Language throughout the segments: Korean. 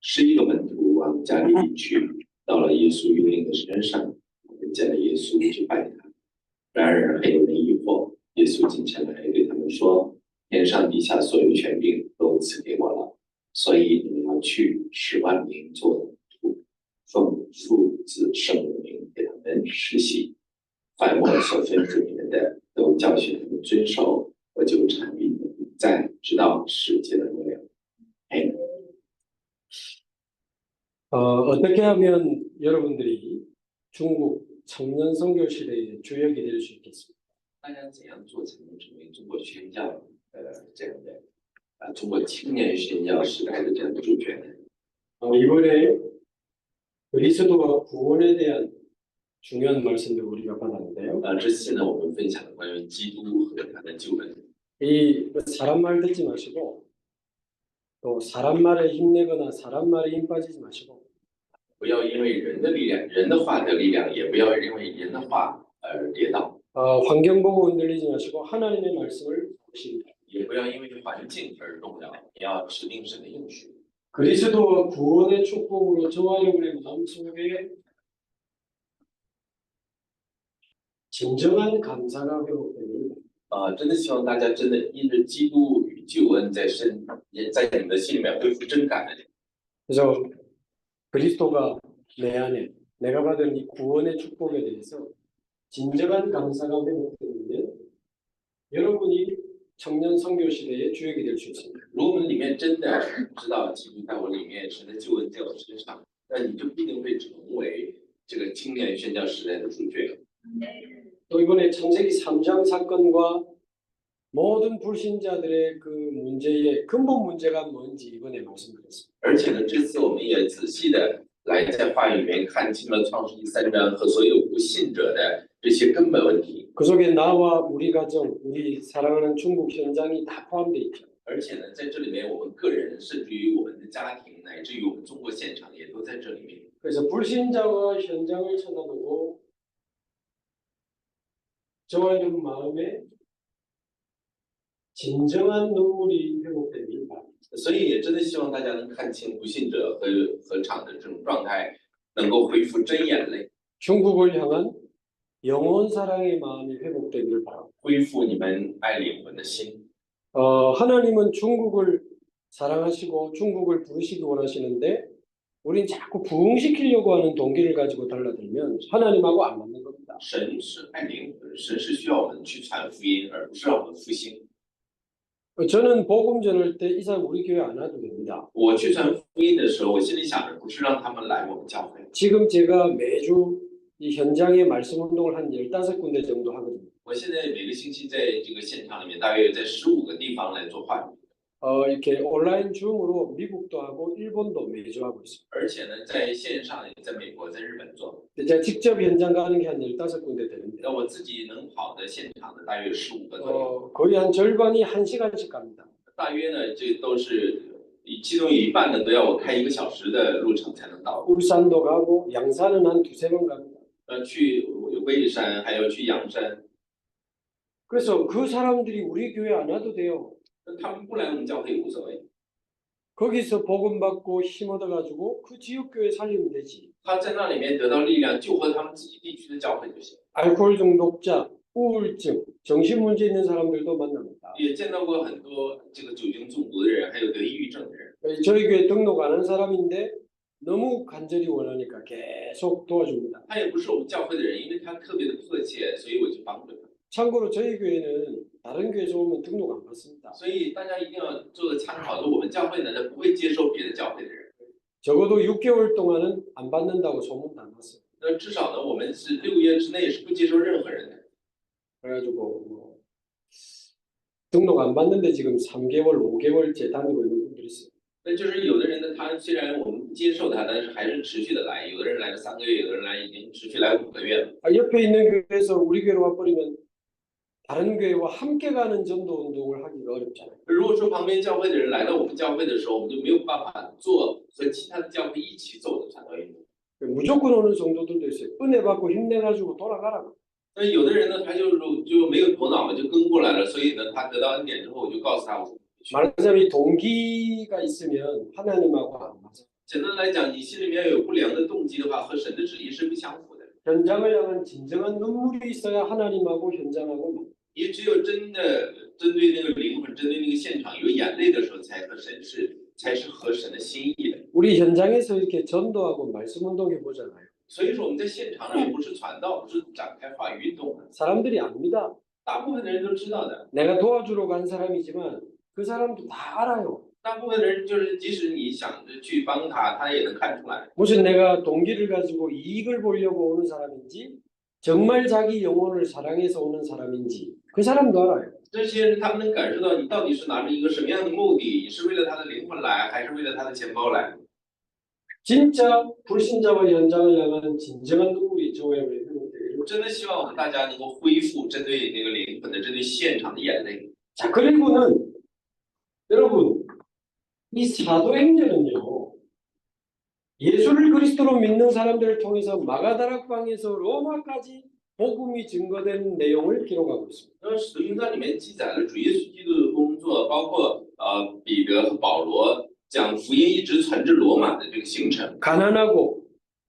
11个门徒往加利利去，到了耶稣约定的山上，见了耶稣去拜他。然而还有人疑惑，耶稣进前来对他们说：“天上地下所有权柄都赐给我了，所以你们要去，使万民做门徒，奉父子圣灵的名给他们施洗。凡我所吩咐你们的，都教训他们遵守，我就常与你们同在，直到世界的末了。” 어떻게 하면 여러분들이 중국 청년 선교 시대의 주역이 될 수 있겠습니까? 大家怎样做才能成为中国宣教这样的中国青年宣教时代的这样的主角呢？ 이번에 그리스도와 구원에 대한 중요한 말씀들 우리가 받았는데요. 这次呢，我们分享了关于基督和他的救恩。 이 사람 말 듣지 마시고 또 사람 말에 힘내거나 사람 말에 힘 빠지지 마시고 不要因为人的力量、人的话的力量，也不要因为人的话而跌倒。 환경 보고 흔들리지 마시고 하나님의 말씀을 보시기 바랍니다. 也不要因为环境而动摇，也要指定神的应许。 그리스도와 구원의 축복으로 저와 여러분의 마음속에 진정한 감사가 회복되는 真的希望大家真的因着基督与救恩在你们的心里面恢复真感的。 그래서 그리스도가 내 안에 내가 받은 이 구원의 축복에 대해서 진정한 감사가 회복되면 여러분이 청년 선교 시대의 주역이 될 수 있습니다. 如果我们里面真的知道基督在我里面，神的救恩在我身上，那你就必定会成为这个青年宣教时代的主角。 또 이번에 창세기 3장 사건과 모든 불신자들의 그 문제의 근본 문제가 뭔지 이번에 말씀드렸습니다. 而且呢，这次我们也仔细的来在话语里面看清了创世纪3章和所有不信者的这些根本问题。 그 속에 나와 우리 가정, 우리 사랑하는 중국 현장이 다 포함되어 있죠. 而且呢，在这里面，我们个人，甚至于我们的家庭，乃至于我们中国现场，也都在这里面。 그래서 불신자와 현장을 쳐다보고 저와 여러분 마음에 진정한 눈물이 회복되길 바랍니다. 所以也真的希望大家能看清不信者和场的这种状态，能够恢复真眼泪， 중국을 향한 영원 사랑의 마음이 회복되길 바랍니다. 恢复你们爱灵魂的心。 하나님은 중국을 사랑하시고 중국을 부르시기 원하시는데 우린 자꾸 부흥시키려고 하는 동기를 가지고 달라들면 하나님하고 안 맞는 겁니다. 神是爱灵魂，神是需要我们去传福音，而不是让我们复兴。 저는 복음 전할 때 이 사람 우리 교회 안 와도 됩니다. 我去传福音的时候，我心里想着不是让他们来我们教会。 지금 제가 매주 이 현장에 말씀 운동을 한 15군데 정도 하거든요. 我现在每个星期在这个现场里面，大约在15个地方来做话语。 이렇게 온라인 줌으로 미국도 하고 일본도 매주 하고 있습니다. 而且呢，在线上，在美国、在日本做。 제가 직접 현장 가는 게 한 15군데 되는데 那我自己能跑的现场的大约15个左右， 거의 한 절반이 1시간씩 갑니다. 大约呢，这都是其中有一半呢都要我开1个小时的路程才能到。 울산도 가고 양산은 한 2-3번 갑니다. 去威山，还有去阳山。 그래서 그 사람들이 우리 교회 안 와도 돼요. 他们不来我们教会也无所谓， 거기서 복음 받고 힘 얻어가지고 그 지역 교회 살리면 되지. 他在那里面得到力量，救活他们自己地区的教会就行。 알코올 중독자, 우울증, 정신 문제 있는 사람들도 만납니다. 也见到过很多这个酒精中毒的人，还有得抑郁症的人。 저희 교회 등록 안 한 사람인데 너무 간절히 원하니까 계속 도와줍니다. 他也不是我们教会的人，因为他特别的迫切，所以我就帮助他。 참고로 저희 교회는 다른 교회에서 오면 등록 안 받습니다. 所以大家一定要做个参考，就我们教会呢，他不会接受别的教会的人。 적어도 6개월 동안은 안 받는다고 소문 다 났어요. 那至少呢，我们是6个月之内是不接受任何人的。 그래가지고 등록 안 받는데 지금 3개월, 5개월째 다니고 있는 분들이 있어요. 那就是有的人呢，他虽然我们不接受他，但是还是持续的来。有的人来了3个月，有的人来已经持续来5个月了。 옆에 있는 교회에서 우리 교회로 와버리면 다른 교회와 함께 가는 전도 운동을 하기가 어렵잖아요. 如果说旁边教会的人来到我们教会的时候，我们就没有办法做和其他的教会一起走的传道运动。 무조건 오는 성도들도 있어요. 은혜 받고 힘내가지고 돌아가라고. 那有的人呢，他就没有头脑嘛，就跟过来了。所以呢，他得到恩典之后，我就告诉他我。 말하자면 동기가 있으면 하나님하고 안 맞아요. 简单来讲，你心里面有不良的动机的话，和神的旨意是不相符的。 현장을 향한 진정한 눈물이 있어야 하나님하고 현장하고 맞. 你只有真的针对那个灵魂、针对那个现场有眼泪的时候，才是合神的心意的。 우리 현장에서 이렇게 전도하고 말씀 운동해 보잖아요. 所以说我们在现场里不是传道，不是展开话语运动的， 사람들이 압니다. 大部分的人都知道的。 내가 도와주러 간 사람이지만 그 사람도 다 알아요. 大部分的人就是，即使你想着去帮他，他也能看出来。 무슨 내가 동기를 가지고 이익을 보려고 오는 사람인지 정말 자기 영혼을 사랑해서 오는 사람인지 그 사람도 알아요. 这些人他们能感受到你到底是拿着一个什么样的目的，你是为了他的灵魂来，还是为了他的钱包来？ 진짜 불신자와 현장을 향한 진정한 눈물이 저와의 회복되기를. 真的希望我们大家能够恢复针对那个灵魂的、针对现场的眼泪。 자, 그리고는 여러분 이 사도행전은요. 예수를 그리스도로 믿는 사람들을 통해서 마가다락방에서 로마까지 복음이 증거된 내용을 기록하고 있습니다. 那使徒行传里面记载了主耶稣基督的工作，包括彼得和保罗将福音一直传至罗马的这个行程。 가난하고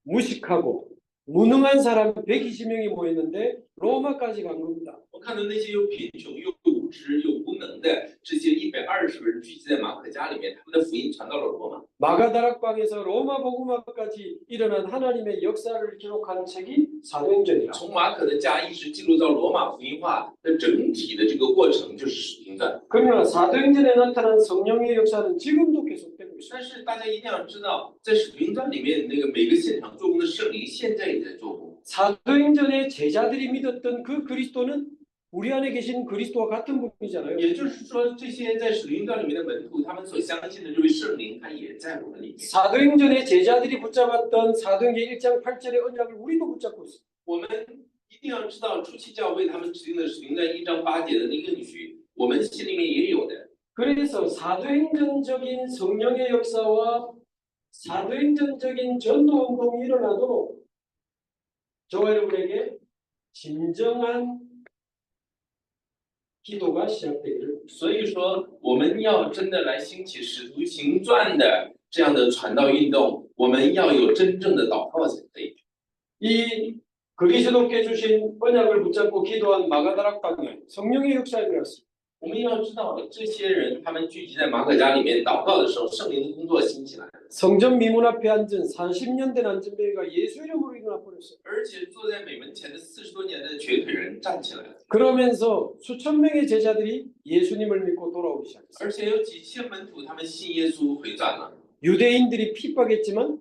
무식하고 무능한 사람 120명이 모였는데 로마까지 간 겁니다. 我看到那些又贫穷又无知又无能的这些120个人聚集在马可家里面，他们的福音传到了罗马。 마가다락방에서 로마 복음화까지 일어난 하나님의 역사를 기록하는 책이 사도행전이라. 从马可的家一直记录到罗马福音化的整体的这个过程，就是使徒行传。 그러나 사도행전에 나타난 성령의 역사는 지금도 계속되고 있습니다. 但是大家一定要知道，在使徒行传里面那个每个现场做工的圣灵，现在也在做工。 사도행전의 제자들이 믿었던 그 그리스도는 우리 안에 계신 그리스도와 같은 분이잖아요. 也就是说，这些在使徒行传里面的门徒，他们所相信的这位圣灵，他也在我们里面。 사도행전의 제자들이 붙잡았던 사도행전 1장 8절의 언약을 우리도 붙잡고 있습니다. 我们一定要知道，初期教会他们指定的使徒行传1章8节的那个应许，我们心里面也有的。 그래서 사도행전적인 성령의 역사와 사도행전적인 전도운동이 일어나도 저와 여러분에게 진정한 기도가 시작되기를. 所以说，我们要真的来兴起使徒行传的这样的传道运动，我们要有真正的祷告才可以。 이 그리스도께 주신 언약을 붙잡고 기도한 마가다락방에 성령의 역사가 일어났습니다. 我们要知道，这些人他们聚集在马可家里面祷告的时候，圣灵的工作兴起来了。 성전 미문 앞에 앉은 40년 된 안전뱅이가 예수 이름으로 일어나 버렸어요. 而且坐在美门前的40多年的瘸腿人站起来了， 그러면서 수천 명의 제자들이 예수님을 믿고 돌아오기 시작했어요. 而且有几千门徒他们信耶稣回转了。 유대인들이 핍박했지만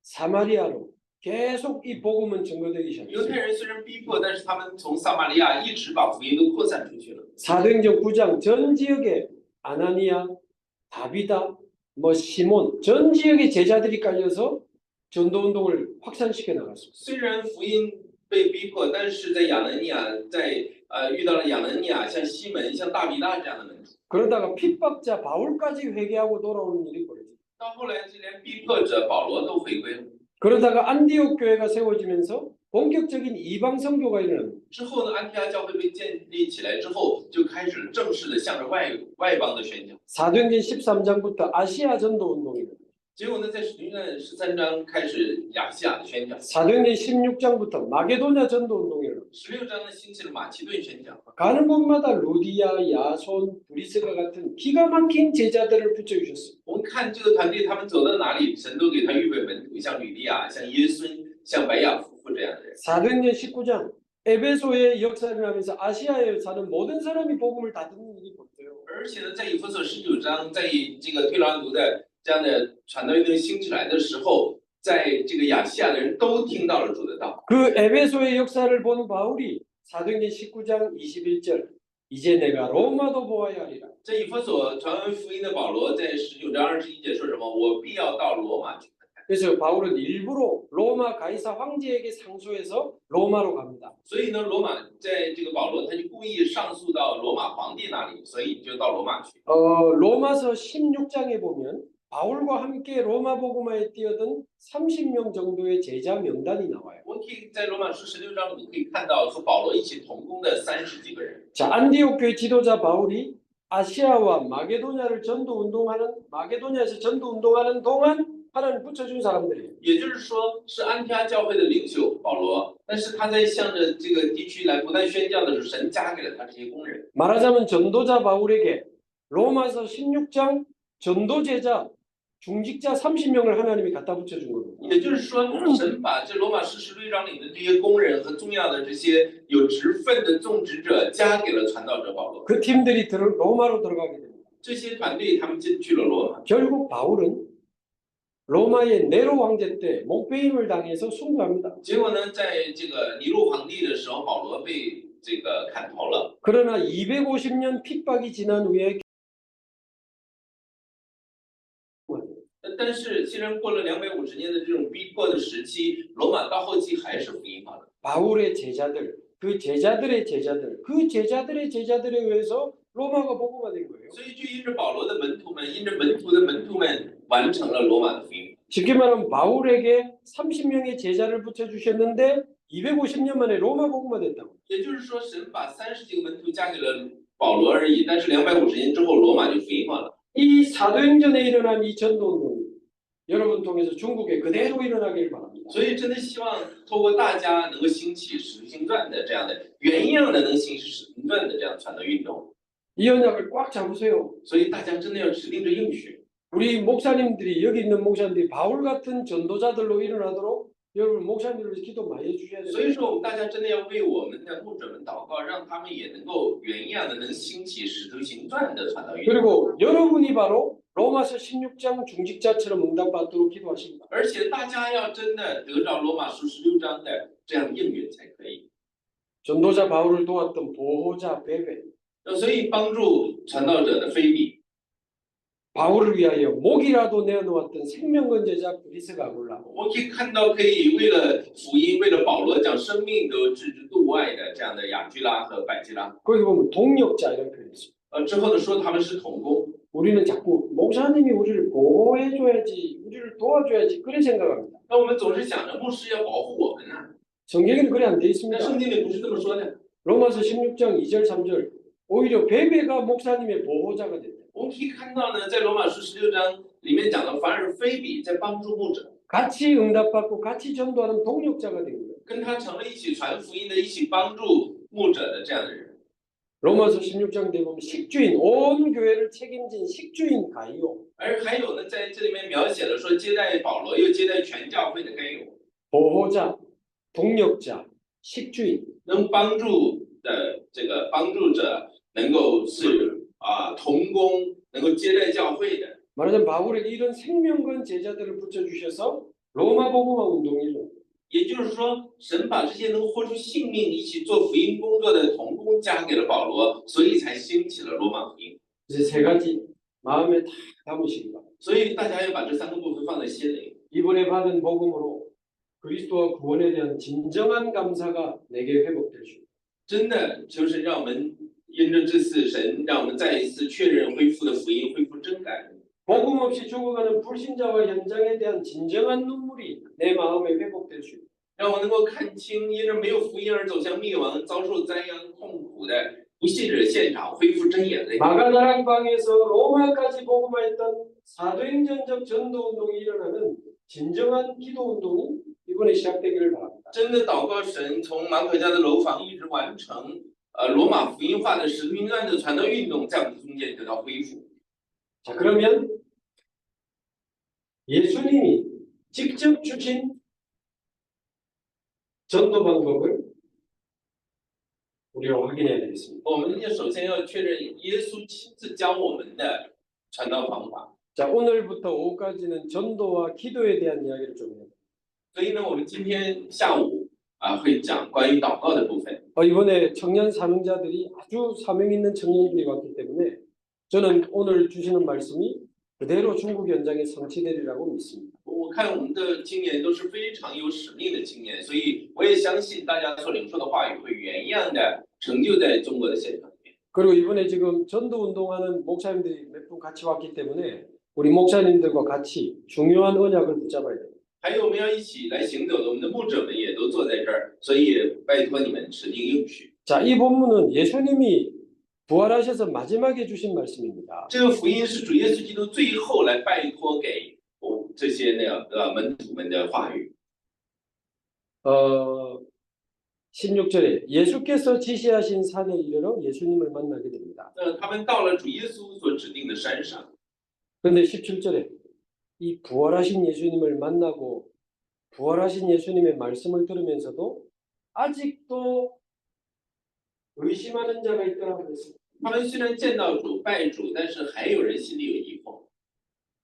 사마리아로 계속 이 복음은 증거되기 犹太 시작했어요. 人虽然逼迫，但是他们从撒玛利亚一直把福音都扩散出去了。 사도행전 9장 전 지역에 아나니아, 다비다, 시몬 전 지역의 제자들이 깔려서 전도운동을 확산시켜 나갔습니다. 虽然福音被逼迫，但是在亚能尼亚，遇到了亚能尼亚，像西门、像大比大这样的门徒。 그러다가 핍박자 바울까지 회개하고 돌아오는 일이 벌어집니다. 到后来，就连逼迫者保罗都回归了。 그러다가 안디옥 교회가 세워지면서 본격적인 이방 선교가 일어납니다. 之后呢，安提阿教会被建立起来之后，就开始了正式的向着外邦的宣讲。 사도행전 13장부터 아시아 전도 운동입니다. 结果呢，在使徒行传13章开始亚细亚的宣讲， 사도행전 16장부터 마게도냐 전도 운동이에요. 16章呢兴起了马其顿宣讲。 가는 곳마다 루디아, 야손, 브리스가 같은 기가 막힌 제자들을 붙여주셨어요. 我们看这个团队，他们走到哪里，神都给他预备门徒，像吕利亚、像耶孙、像白雅夫妇这样的人。 사도행전 19장 에베소의 역사를 하면서 아시아에 사는 모든 사람이 복음을 다 듣는 일이 벌어져요. 而且呢，在以弗所19章，在这个推朗族的这样的传道运动兴起来的时候，在这个亚细亚的人都听到了主的道。 그 에베소의 역사를 본 바울이 사도행전 19장 21절 이제 내가 로마도 보아야 하리라. 在以弗所传完福音的保罗，在19章21节说什么？我必要到罗马去。 그래서 바울은 일부러 로마 가이사 황제에게 상소해서 로마로 갑니다. 所以呢，罗马在这个保罗他就故意上诉到罗马皇帝那里，所以就到罗马去。 로마서 16장에 보면 바울과 함께 로마 복음화에 뛰어든 30명 정도의 제자 명단이 나와요. 我们可以在罗马书16章里可以看到和保罗一起同工的30几个人。 자, 안디옥 교회 지도자 바울이 아시아와 마게도냐에서 전도 운동하는 동안 하나님 붙여준 사람들이에요. 也就是说，是安提阿教会的领袖保罗，但是他在向着这个地区来不断宣教的时候，神加给了他这些工人。 말하자면 전도자 바울에게 로마서 16장 전도 제자 중직자 30명을 하나님이 갖다 붙여준 겁니다. 也就是说，神把这罗马书16章里的这些工人和重要的这些有职分的种植者，加给了传道者保罗。 그 팀들이 로마로 들어가게 됩니다. 这些团队他们进去了罗马， 결국 바울은 로마의 네로 황제 때 목배임을 당해서 순교합니다. 结果呢，在这个尼禄皇帝的时候，保罗被这个砍头了。 그러나 250년 핍박이 지난 후에 但是虽然过了250年的这种逼迫的时期，罗马到后期还是福音化的。 바울의 제자들, 그 제자들의 제자들, 그 제자들의 제자들에 의해서 로마가 복음화된 거예요. 所以就因着保罗的门徒们，因着门徒的门徒们，完成了罗马的福音。 쉽게 말하면 바울에게 30명의 제자를 붙여주셨는데 250년 만에 로마 복음화됐다고. 也就是说，神把30几个门徒加给了保罗而已，但是250年之后，罗马就福音化了。 이 사도행전에 일어난 이 전도운동이 여러분 통해서 중국에 그대로 일어나길 바랍니다. 所以真的希望透过大家能够兴起《使徒行传》的这样的原样的能兴起《使徒行传》的这样传道运动。 이 언약을 꽉 잡으세요. 所以大家真的要指定着应许。 우리 목사님들이 여기 있는 목사님들이 바울 같은 전도자들로 일어나도록 여러분 목사님들 기도 많이 해주셔야 所以 돼요. 说，我们大家真的要为我们的牧者们祷告，让他们也能够原样的能兴起《使徒行传》的传道运动。 그리고 여러분이 바로 로마서 16장 중직자처럼 응답받도록 기도하십니다. 而且大家要真的得着罗马书16章的这样应允才可以。 전도자 바울을 도왔던 보호자 베베, 所以帮助传道者的菲比， 바울을 위하여 목이라도 내어놓았던 생명건제자 브리스가 골라. 我们可以看到，可以为了福音，为了保罗将生命都置之度外的这样的雅居拉和百基拉。 거기 보면 동력자 이런 표현이 있어요. 之后呢，说他们是同工。 우리는 자꾸 목사님이 우리를 보호해줘야지, 우리를 도와줘야지 그런 생각합니다. 那我们总是想着牧师要保护我们呢， 성경에는 그래 안 돼 但 있습니다. 圣经里不是这么说的。 로마서 16장 2절 3절 오히려 베베가 목사님의 보호자가 됐다. 我们可以看到呢，在罗马书16章里面讲到，反而菲比在帮助牧者， 같이 응답받고 같이 전도하는 동력자가 된 거예요. 跟他成了一起传福音的、一起帮助牧者的这样的人。 로마서 16장 때 보면 식주인, 온 교회를 책임진 식주인 가이오, 而还有呢，在这里面描写了说接待保罗，又接待全教会的该有， 보호자, 동력자, 식주인. 能帮助的这个帮助者，能够是同工，能够接待教会的。 말하자면 바울에게 이런 생명건 제자들을 붙여주셔서 로마 복음화 운동이 일어나요. 也就是说，神把这些能活出性命、一起做福音工作的同工加给了保罗，所以才兴起了罗马福音。 이제 세 가지 마음에 다 담으시기 바랍니다. 所以大家要把这3个部分放在心里。 이번에 받은 복음으로 그리스도와 구원에 대한 진정한 감사가 내게 회복될 수 있습니다. 真的就是让我们因着这次神，让我们再一次确认恢复的福音，恢复真感恩。 복음 없이 죽어가는 불신자와 현장에 대한 진정한 눈물이 내 마음에 회복될 수 있습니다. 让我能够看清因着没有福音而走向灭亡、遭受灾殃、痛苦的不信者现场恢复真眼泪。 마가다락방에서 로마까지 복음화했던 사도행전적 전도운동이 일어나는 진정한 기도운동이 이번에 시작되기를 바랍니다. 真的祷告神从马可家的楼房一直完成，罗马福音化的使徒行传的传道运动，在我们中间得到恢复。 자, 그러면 예수님이 직접 주신 전도 방법을 우리가 확인해야 되겠습니다. 我们首先要确认耶稣亲自教我们的传道方法。 자, 오늘부터 오후까지는 전도와 기도에 대한 이야기를 좀 해요. 所以呢，我们今天下午会讲关于祷告的部分。 이번에 청년 사명자들이 아주 사명 있는 청년들이 왔기 때문에 저는 오늘 주시는 말씀이 그대로 중국 현장에 성취되리라고 믿습니다. 我看我们的青年都是非常有使命的青年，所以我也相信大家所领受的话语会原样的成就在中国的现场里面。 그리고 이번에 지금 전도 운동하는 목사님들이 몇 분 같이 왔기 때문에 우리 목사님들과 같이 중요한 언약을 붙잡아야 돼요. 还有我们要一起来行走的，我们的牧者们也都坐在这儿，所以拜托你们持定应许。 자, 이 본문은 예수님이 부활하셔서 ma지막에 주신 말씀입니다. 这个福音是主耶稣基督最后来拜托给这些门徒们的话语。 16절에 예수께서 지시하신 산에 이르러 예수님을 만나게 됩니다. 他们到了主耶稣所指定的山上。 그런데 17절에 이 부활하신 예수님을 만나고 부활하신 예수님의 말씀을 들으면서도 아직도 의심하는 자가 있더라고 그랬습니다. 他们虽然见到主拜主，但是还有人心里有疑惑，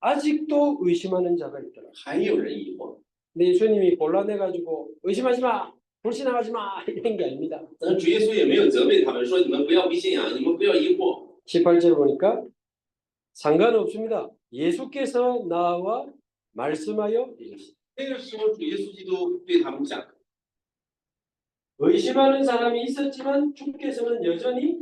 아직도 의심하는 자가 있더라. 还有人疑惑。 근데 예수님이 곤란해가지고 의심하지 마, 불신하지 마 이런 게 아닙니다. 但主耶稣也没有责备他们，说你们不要不信仰，你们不要疑惑。 18절 보니까 상관없습니다. 예수께서 나와 말씀하여 이르시되 那个时候，主耶稣基督对他们讲， 의심하는 사람이 있었지만 주께서는 여전히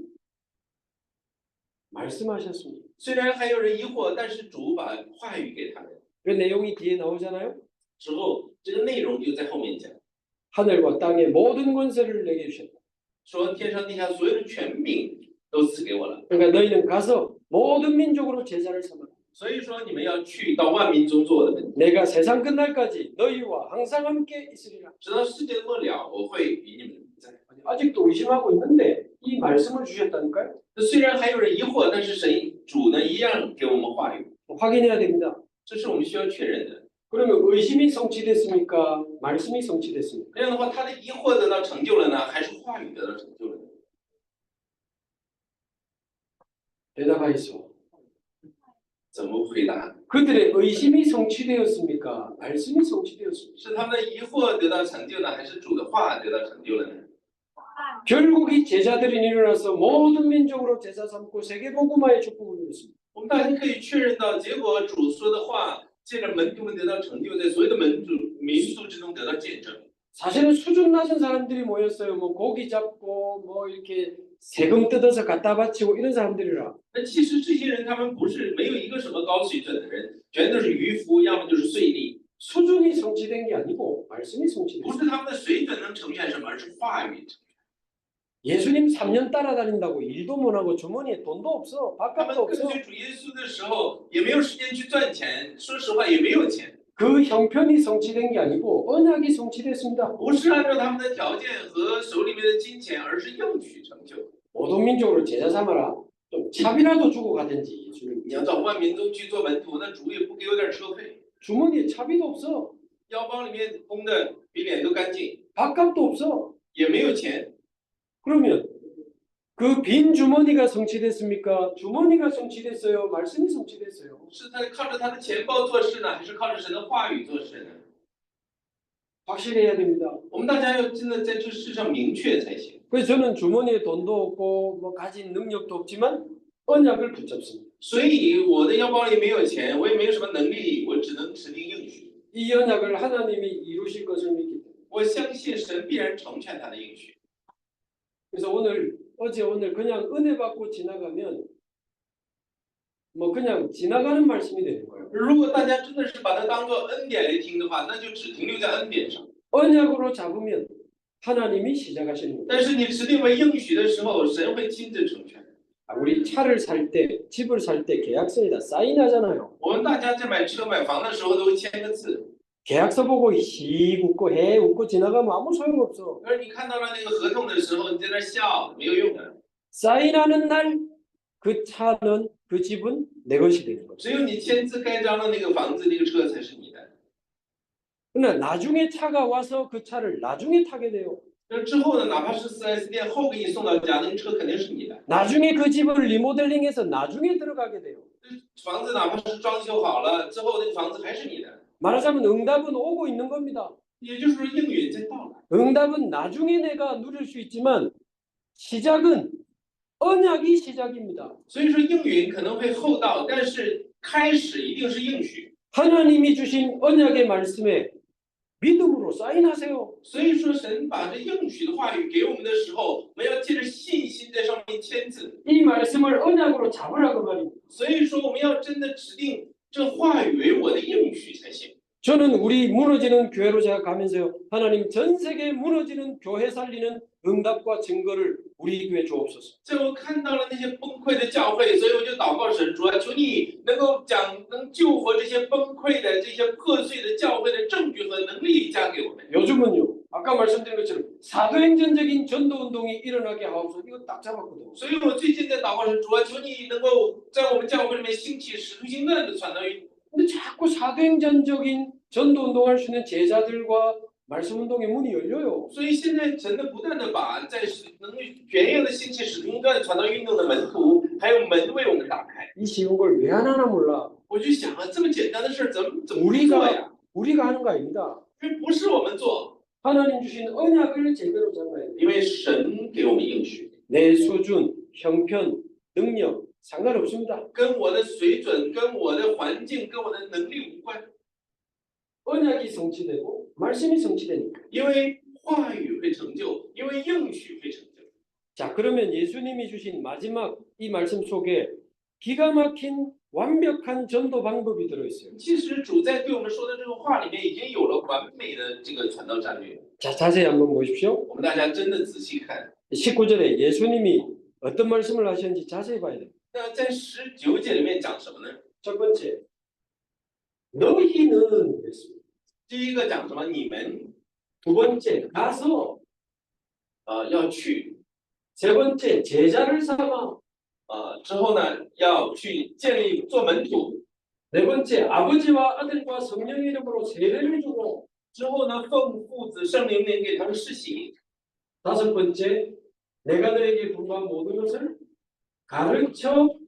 말씀하셨습니다. 虽然还有人疑惑，但是主把话语给他们。 그 내용이 뒤에 나오잖아요. 之后，这个内容就在后面讲， 하늘과 땅의 모든 권세를 내게 주셨다. 说天上地下所有的权柄都赐给我了。 그러니까 너희는 가서 모든 민족으로 제자를 삼아. 所以说，你们要去到万民中做我的门徒， 내가 세상 끝날까지 너희와 항상 함께 있으리라. 直到世界的末了，我会与你们同在。 아직도 의심하고 있는데 이 말씀을 주셨다니까요. 虽然还有人疑惑，但是神主呢一样给我们话语， 확인해야 됩니다. 这是我们需要确认的。 그러면 의심이 성취됐습니까? 말씀이 성취됐습니까? 那样的话，他的疑惑得到成就了呢，还是话语得到成就了呢？ 대답하이소. 怎么回答？ 그들의 의심이 성취되었습니까? 말씀이 성취되었습니까? 是他们的疑惑得到成就呢，还是主的话得到成就了呢？ 결국 이 제자들이 일어나서 모든 민족으로 제자 삼고 세계 복음화의 축복을 누렸습니다. 我们大家可以确认到，结果主说的话，借着门徒们得到成就，在所有的民族之中得到见证。 사실은 수준 낮은 사람들이 모였어요. 뭐 고기 잡고 뭐 이렇게 세금 뜯어서 갖다 바치고 이런 사람들이라. 那其实这些人，他们不是没有一个什么高水准的人，全都是渔夫，要么就是税吏。 수준이 성취된 게 아니고 말씀이 不 성취됐어요. 是他们的水准能成全什么，而是话语成全。 예수님 3년 따라다닌다고 일도 못하고 주머니에 돈도 없어. 他 밥값도 们跟 없어. 随主耶稣的时候，也没有时间去赚钱，说实话也没有钱， 그 형편이 성취된 게 아니고 언약이 성취됐습니다. 不是按照他们的条件和手里面的金钱，而是应许成就。 모든 민족으로 제자 삼아라. 좀 차비라도 주고 가든지 예수님. 你要到万民中去做门徒，那主也不给我点车费， 주머니에 차비도 없어. 腰包里面空的比脸都干净， 밥값도 없어. 也没有钱。 그러면 그 빈 주머니가 성취됐습니까? 주머니가 성취됐어요. 말씀이 성취됐어요. 是他靠着他的钱包做事呢，还是靠着神的话语做事呢？ 확실해야 됩니다. 我们大家要真的在这世上明确才行。 그래서 저는 주머니에 돈도 없고 뭐 가진 능력도 없지만 언약을 붙잡습니다. 所以我的腰包里没有钱，我也没有什么能力，我只能持定应许。 이 언약을 하나님이 이루실 것을 믿기 때문에. 我相信神必然成全他的应许。 그래서 오늘 그냥 은혜 받고 지나가면 뭐 그냥 지나가는 말씀이 되는 거예요. 如果大家真的是把它当做恩典来听的话，那就只停留在恩典上。 언약으로 잡으면 하나님이 시작하시는 거예요. 但是你持定为应许的时候，神会亲自成全。 우리 차를 살 때, 집을 살 때 계약서에다 사인하잖아요. 我们大家在买车买房的时候都会签个字， 계약서 보고 씩 웃고 해 웃고 지나가면 아무 소용없어. 而你看到了那个合同的时候，你在那笑，没有用的。 사인하는 날 그 차는 그 집은 내 것이 되는 거죠. 只有你签字盖章的那个房子、那个车才是你的。 그러나 나중에 차가 와서 그 차를 나중에 타게 돼요. 那之后呢，哪怕是 4S 店后给你送到家，那个车肯定是你的。 나중에 그 집을 리모델링해서 나중에 들어가게 돼요. 房子哪怕是装修好了之后，那个房子还是你的。 말하자면 응답은 오고 있는 겁니다. 也就是说，应允在到来。 응답은 나중에 내가 누릴 수 있지만 시작은 언약이 시작입니다. 所以说，应允可能会后到，但是开始一定是应许。 하나님이 주신 언약의 말씀에 믿음으로 사인하세요. 所以说，神把这应许的话语给我们的时候，我们要借着信心在上面签字。 이 말씀을 언약으로 잡으라고 말입니다. 所以说，我们要真的指定这话语为我的应许才行。 저는 우리 무너지는 교회로 제가 가면서요. 하나님 전 세계 무너지는 교회 살리는 응답과 증거를 우리 교회 주옵소서. 所以我看到了那些崩溃的教会，所以我就祷告神，主啊，求你能救活这些崩溃的、这些破碎的教会的证据和能力加给我们。 요즘은요. 아까 말씀드린 것처럼 사도행전적인 전도운동이 일어나게 하옵소서. 이거 딱 잡았거든요. 所以我最近在祷告神，主啊，求你能够在我们教会里面兴起使徒行传的传道运动。 근데 자꾸 사도행전적인 전도운동할 수 있는 제자들과 말씀운동의 문이 열려요. 所以现在神的不断的把在能原有的兴起使徒行传传道运动的门徒，还有门为我们打开。 이 쉬운 걸 왜 안 하나 몰라. 我就想啊，这么简单的事怎么不做呀？ 우리가 하는 거 아닙니다. 因为不是我们做， 하나님 주신 언약을 제대로 잡아야 돼요. 因为神给我们应许， 내 수준, 형편, 능력 상관없습니다. 跟我的水准、跟我的环境、跟我的能力无关， 언약이 성취되고 말씀이 성취되니까. 因为话语会成就，因为应许会成就。 자, 그러면 예수님이 주신 마지막 이 말씀 속에 기가 막힌 완벽한 전도 방법이 들어있어요. 其实主在对我们说的这个话里面，已经有了完美的这个传道战略。 자, 자세히 한번 보십시오. 我们大家真的仔细看， 19절에 예수님이 어떤 말씀을 하셨는지 자세히 봐야 돼요. 那在19节里面讲什么呢？ 첫 번째, 너희는 그랬습니다. 第一个讲什么？你们 두 번째, 가서. 要去， 세 번째, 제자를 삼아. 之后呢要去建立做门徒， 네 번째, 아버지와 아들과 성령의 이름으로 세례를 주고. 之后呢奉父子圣灵名给他们施洗。 다섯 번째, 내가 너에게 분부한 모든 것을 가르쳐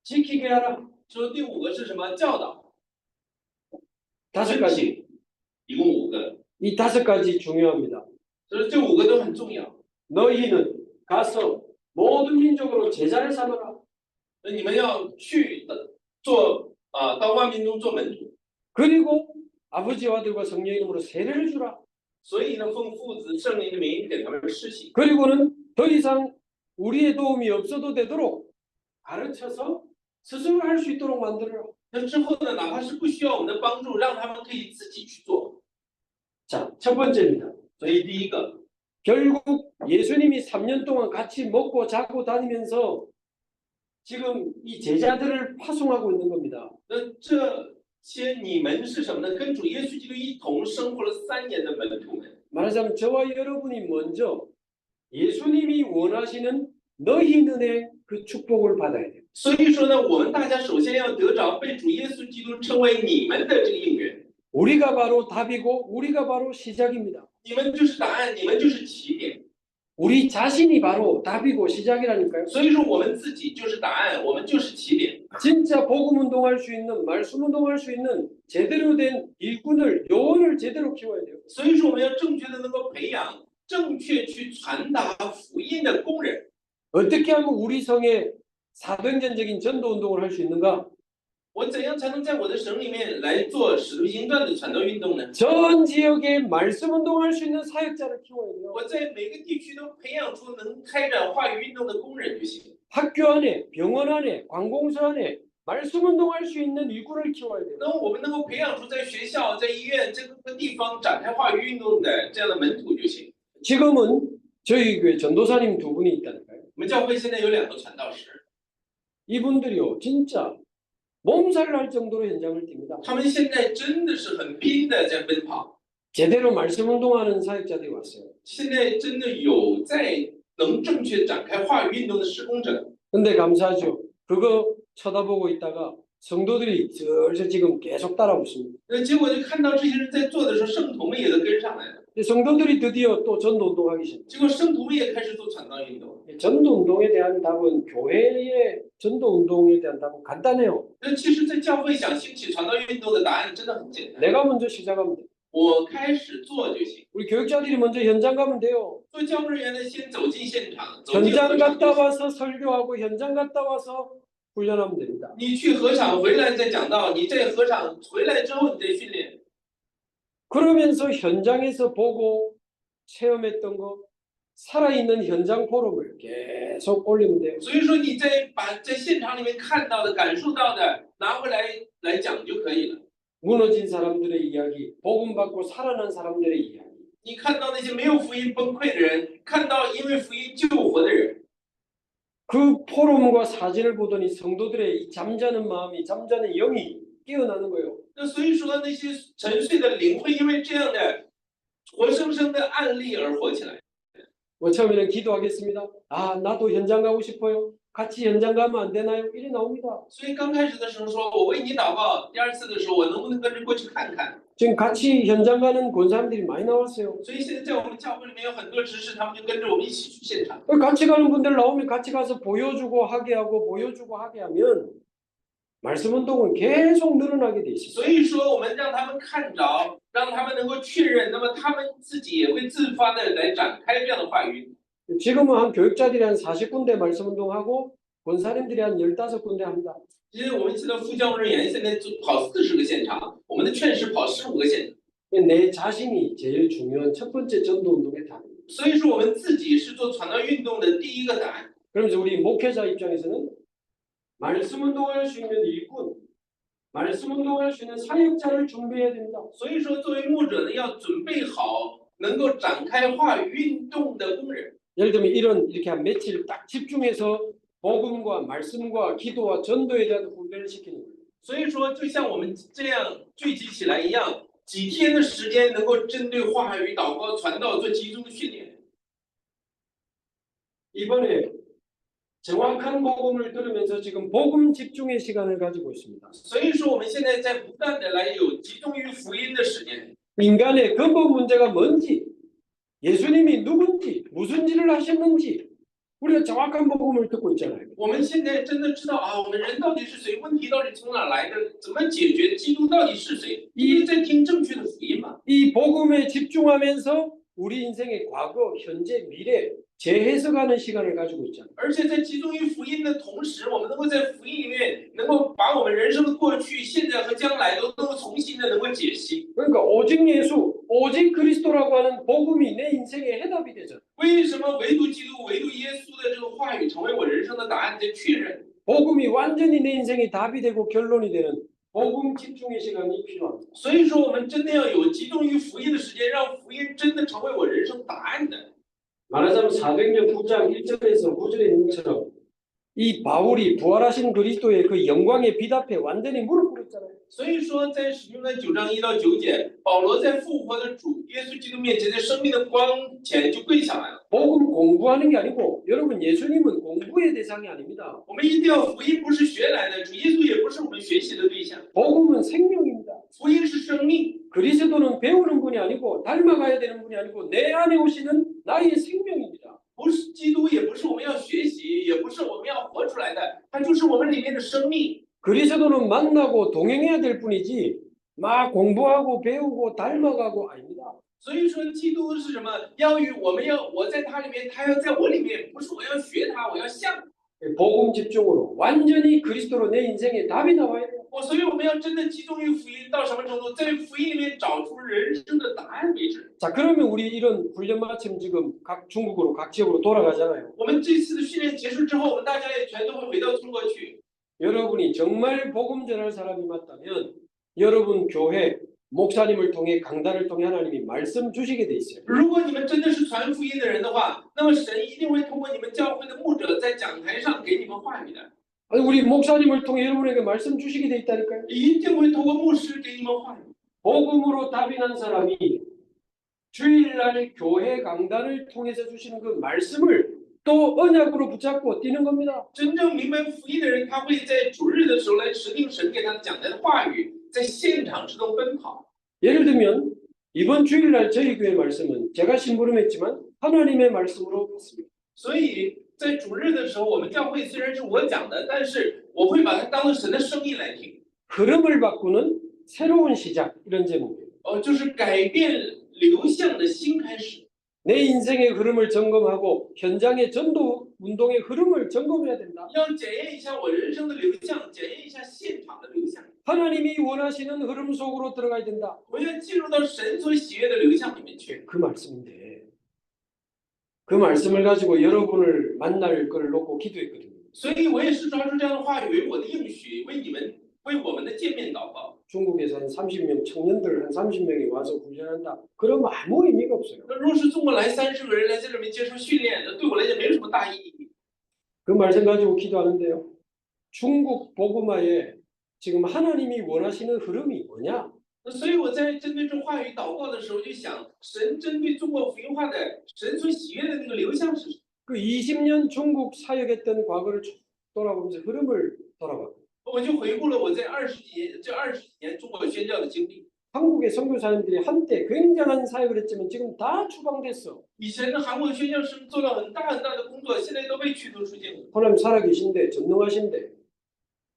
지키게 하라. 之后第五个是什么？教导。 다섯 가지. 一共5个， 이 다섯 가지 중요합니다. 就是这5个都很重要。 너희는 가서 모든 민족으로 제자를 삼아라. 你们要去做到万民中做门徒， 그리고 아버지와 아들과 성령의 이름으로 세례를 주라. 所以呢奉父子圣灵的名给他们施洗。 그리고는 더 이상 우리의 도움이 없어도 되도록 가르쳐서 스스로 할 수 있도록 만들어라. 那之后呢，哪怕是不需要我们的帮助，让他们可以自己去做。 자, 첫 번째입니다. 所以第一个， 결국 예수님이 3년 동안 같이 먹고 자고 다니면서 지금 이 제자들을 파송하고 있는 겁니다. 那这些你们是什么呢？跟主耶稣基督一同生活了3年的门徒们。 말하자면 저와 여러분이 먼저 예수님이 원하시는 너희 눈의 그 축복을 받아야 돼요. 所以说呢，我们大家首先要得着被主耶稣基督称为你们的这个应许。 우리가 바로 답이고 우리가 바로 시작입니다. 你们就是答案，你们就是起点。 우리 자신이 바로 답이고 시작이라니까요. 所以说，我们自己就是答案，我们就是起点。 진짜 복음 운동할 수 있는 말씀 운동할 수 있는 제대로 된 일꾼을 요원을 제대로 키워야 돼요. 所以说，我们要正确的能够培养正确去传达福音的工人。 어떻게 하면 우리 성에 사도행전적인 전도 운동을 할 수 있는가? 我怎样才能在我的省里面来做使徒行传的传道运动呢？ 전 지역에 말씀 운동할 수 있는 사역자를 키워야 돼요. 我在每个地区都培养出能开展话语运动的工人就行。 학교 안에, 병원 안에, 관공서 안에 말씀 운동할 수 있는 일꾼을 키워야 돼요. 那我们能够培养出在学校、在医院这个地方展开话语运动的这样的门徒就行。 지금은 저희 교회 전도사님 두 분이 있다니까요. 我们教会现在有2个传道师， 이분들이요, 진짜 몸살을 할 정도로 현장을 띱니다. 他们现在真的是很拼的在奔跑。 제대로 말씀 운동하는 사역자들이 왔어요. 现在真的有在能正确展开话语运动的施工者。 근데 감사하죠. 그거 쳐다보고 있다가 성도들이 슬슬 지금 계속 따라오십니다. 那结果就看到这些人在做的时候，圣徒们也都跟上来了。 성도들이 드디어 또 전도 운동하기 시작합니다. 结果圣徒们也开始做传道运动。 전도 운동에 대한 답은 교회의 전도 운동에 대한 답은 간단해요. 那其实，在教会想兴起传道运动的答案真的很简单， 내가 먼저 시작하면 돼. 我开始做就行。 우리 교육자들이 먼저 현장 가면 돼요. 做教务人员的先走进现场，走进 현장 合场 갔다 와서 설교하고 현장 갔다 와서 훈련하면 됩니다. 你去合场回来再讲道，你在合场回来之后你再训练。 그러면서 현장에서 보고 체험했던 거 살아있는 현장 포럼을 계속 올리면 돼요. 所以说，你再把在现场里面看到的、感受到的拿回来讲就可以了。 무너진 사람들의 이야기, 복음 받고 살아난 사람들의 이야기. 你看到那些没有福音崩溃的人，看到因为福音救活的人， 그 포럼과 사진을 보더니 성도들의 이 잠자는 마음이, 잠자는 영이 깨어나는 거예요. 那所以说那些沉睡的灵会因为这样的活生生的案例而活起来。 뭐 처음에는 기도하겠습니다. 아, 나도 현장 가고 싶어요. 같이 현장 가면 안 되나요? 이리 나옵니다. 所以刚开始的时候说我为你祷告，第二次的时候我能不能跟着过去看看？ 지금 같이 현장 가는 권사님들이 많이 나왔어요. 所以现在在我们教会里面有很多执事，他们就跟着我们一起去现场。 같이 가는 분들 나오면 같이 가서 보여주고 하게 하고 보여주고 하게 하면 말씀 운동은 계속 늘어나게 돼 있어요. 所以说我们让他们看着，让他们能够确认，那么他们自己也会自发的来展开这样的话语。 지금은 한 교육자들이 한 40군데 말씀 운동하고 권사님들이 한 15군데 합니다. 其实我们现在副教务人员现在就跑40个现场，我们的劝士跑15个现场。 내 자신이 제일 중요한 첫 번째 전도 운동의 답입니다. 所以说我们自己是做传道运动的第一个答案。 그러면서 우리 목회자 입장에서는 말씀 운동할 수 있는 일꾼, 말씀 운동할 수 있는 사역자를 준비해야 됩니다. 所以说作为牧者呢，要准备好能够展开话语运动的工人。 예를 들면 이렇게 한 며칠 딱 집중해서 복음과 말씀과 기도와 전도에 대한 훈련을 시키는 거예요. 所以说，就像我们这样聚集起来一样，几天的时间能够针对话语、祷告、传道做集中的训练。 이번에 정확한 복음을 들으면서 지금 복음 집중의 시간을 가지고 있습니다. 所以说，我们现在在不断的来有集中于福音的时间。 인간의 근본 문제가 뭔지, 예수님이 누군지, 무슨 일을 하셨는지 우리가 정확한 복음을 듣고 있잖아요. 我们现在真的知道啊，我们人到底是谁，问题到底从哪来的，怎么解决，基督到底是谁？因为在听正确的福音嘛。 이 복음에 집중하면서 우리 인생의 과거, 현재, 미래 재해석하는 시간을 가지고 있잖아요. 而且在集中于福音的同时，我们能够在福音里面，能够把我们人生的过去、现在和将来都能够重新的能够解析。 그러니까 오직 예수, 오직 그리스도라고 하는 복음이 내 인생의 해답이 되잖아요. 为什么唯独基督、唯独耶稣的这个话语成为我人生的答案的确认？ 복음이 완전히 내 인생의 답이 되고 결론이 되는 복음 집중의 시간이 필요합니다. 所以说，我们真的要有集中于福音的时间，让福音真的成为我人生答案的。 말하자면 사도행전 9장 1절에서 9절에 있는 것처럼 이 바울이 부활하신 그리스도의 그 영광에 빛 앞에 완전히 무릎 꿇었잖아요. 所以说，在使徒的9章1到9节，保罗在复活的主耶稣基督面前，在生命的光前就跪下来了。 복음 공부하는 게 아니고 여러분 예수님은 공부의 대상이 아닙니다. 我们一定要福音不是学来的，主耶稣也不是我们学习的对象。 복음은 생명입니다. 福音是生命， 그리스도는 배우는 분이 아니고 닮아가야 되는 분이 아니고 내 안에 오시는 나의 생명입니다. 不是基督，也不是我们要学习，也不是我们要活出来的，它就是我们里面的生命。 그리스도는 만나고 동행해야 될 뿐이지 막 공부하고 배우고 닮아가고 아닙니다. 所以说，基督是什么？要与我们要我在他里面，他要在我里面，不是我要学他，我要像。 복음 집중으로 완전히 그리스도로 내 인생의 답이 나와야 돼요. 所以我们要真的集中于福音，到什么程度？在福音里面找出人生的答案为止。 자, 그러면 우리 이런 훈련 마침 지금 각 중국으로 각 지역으로 돌아가잖아요. 我们这次的训练结束之后，我们大家也全都会回到中国去。 여러분이 정말 복음 전할 사람이 맞다면 여러분 교회 목사님을 통해 강단을 통해 하나님이 말씀 주시게 돼 있어요. 如果你们真的是传福音的人的话，那么神一定会通过你们教会的牧者在讲台上给你们话语的， 아니, 우리 목사님을 통해 여러분에게 말씀 주시게 돼 있다니까요. 一定会通过牧师给你们话语。 복음으로 답이 난 사람이 주일날 교회 강단을 통해서 주시는 그 말씀을 또 언약으로 붙잡고 뛰는 겁니다. 真正明白福音的人，他会在主日的时候来持定神给他讲台的话语，在现场之中奔跑。 예를 들면 이번 주일날 저희 교회 말씀은 제가 심부름했지만 하나님의 말씀으로 받습니다. 所以在主日的时候，我们教会虽然是我讲的，但是我会把它当做神的声音来听。 흐름을 바꾸는 새로운 시작 이런 제목이에요. 就是改变流向的新开始。 내 인생의 흐름을 점검하고 현장의 전도 운동의 흐름을 점검해야 된다. 要检验一下我人生的流向，检验一下现场的流向。 하나님이 원하시는 흐름 속으로 들어가야 된다. 我要进入到神所喜悦的流向里面去。 그 말씀인데 그 말씀을 가지고 여러분을 만날 걸 놓고 기도했거든요. 所以我也是抓住这样的话语为我的应许，为你们为我们的见面祷告。 중국에서 한 30명 청년들 한 30명이 와서 훈련한다. 그럼 아무 의미가 없어요. 那若是中国来30个人来这里面接受训练，那对我来讲没有什么大意义。 그 말씀 가지고 기도하는데요. 중국 복음화에 지금 하나님이 원하시는 흐름이 뭐냐? 那所以我在针对这话语祷告的时候，就想神针对中国福音化的神所喜悦的那个流向是什么？ 그 20년 중국 사역했던 과거를 쭉 돌아보면서 흐름을 돌아봤고 我就回顾了我在这20几年中国宣教的经历。 한국의 선교사님들이 한때 굉장한 사역을 했지만 지금 다 추방됐어. 以前的韩国宣教师做了很大的工作，现在都被驱逐出境了。 하나님 살아계신데 전능하신데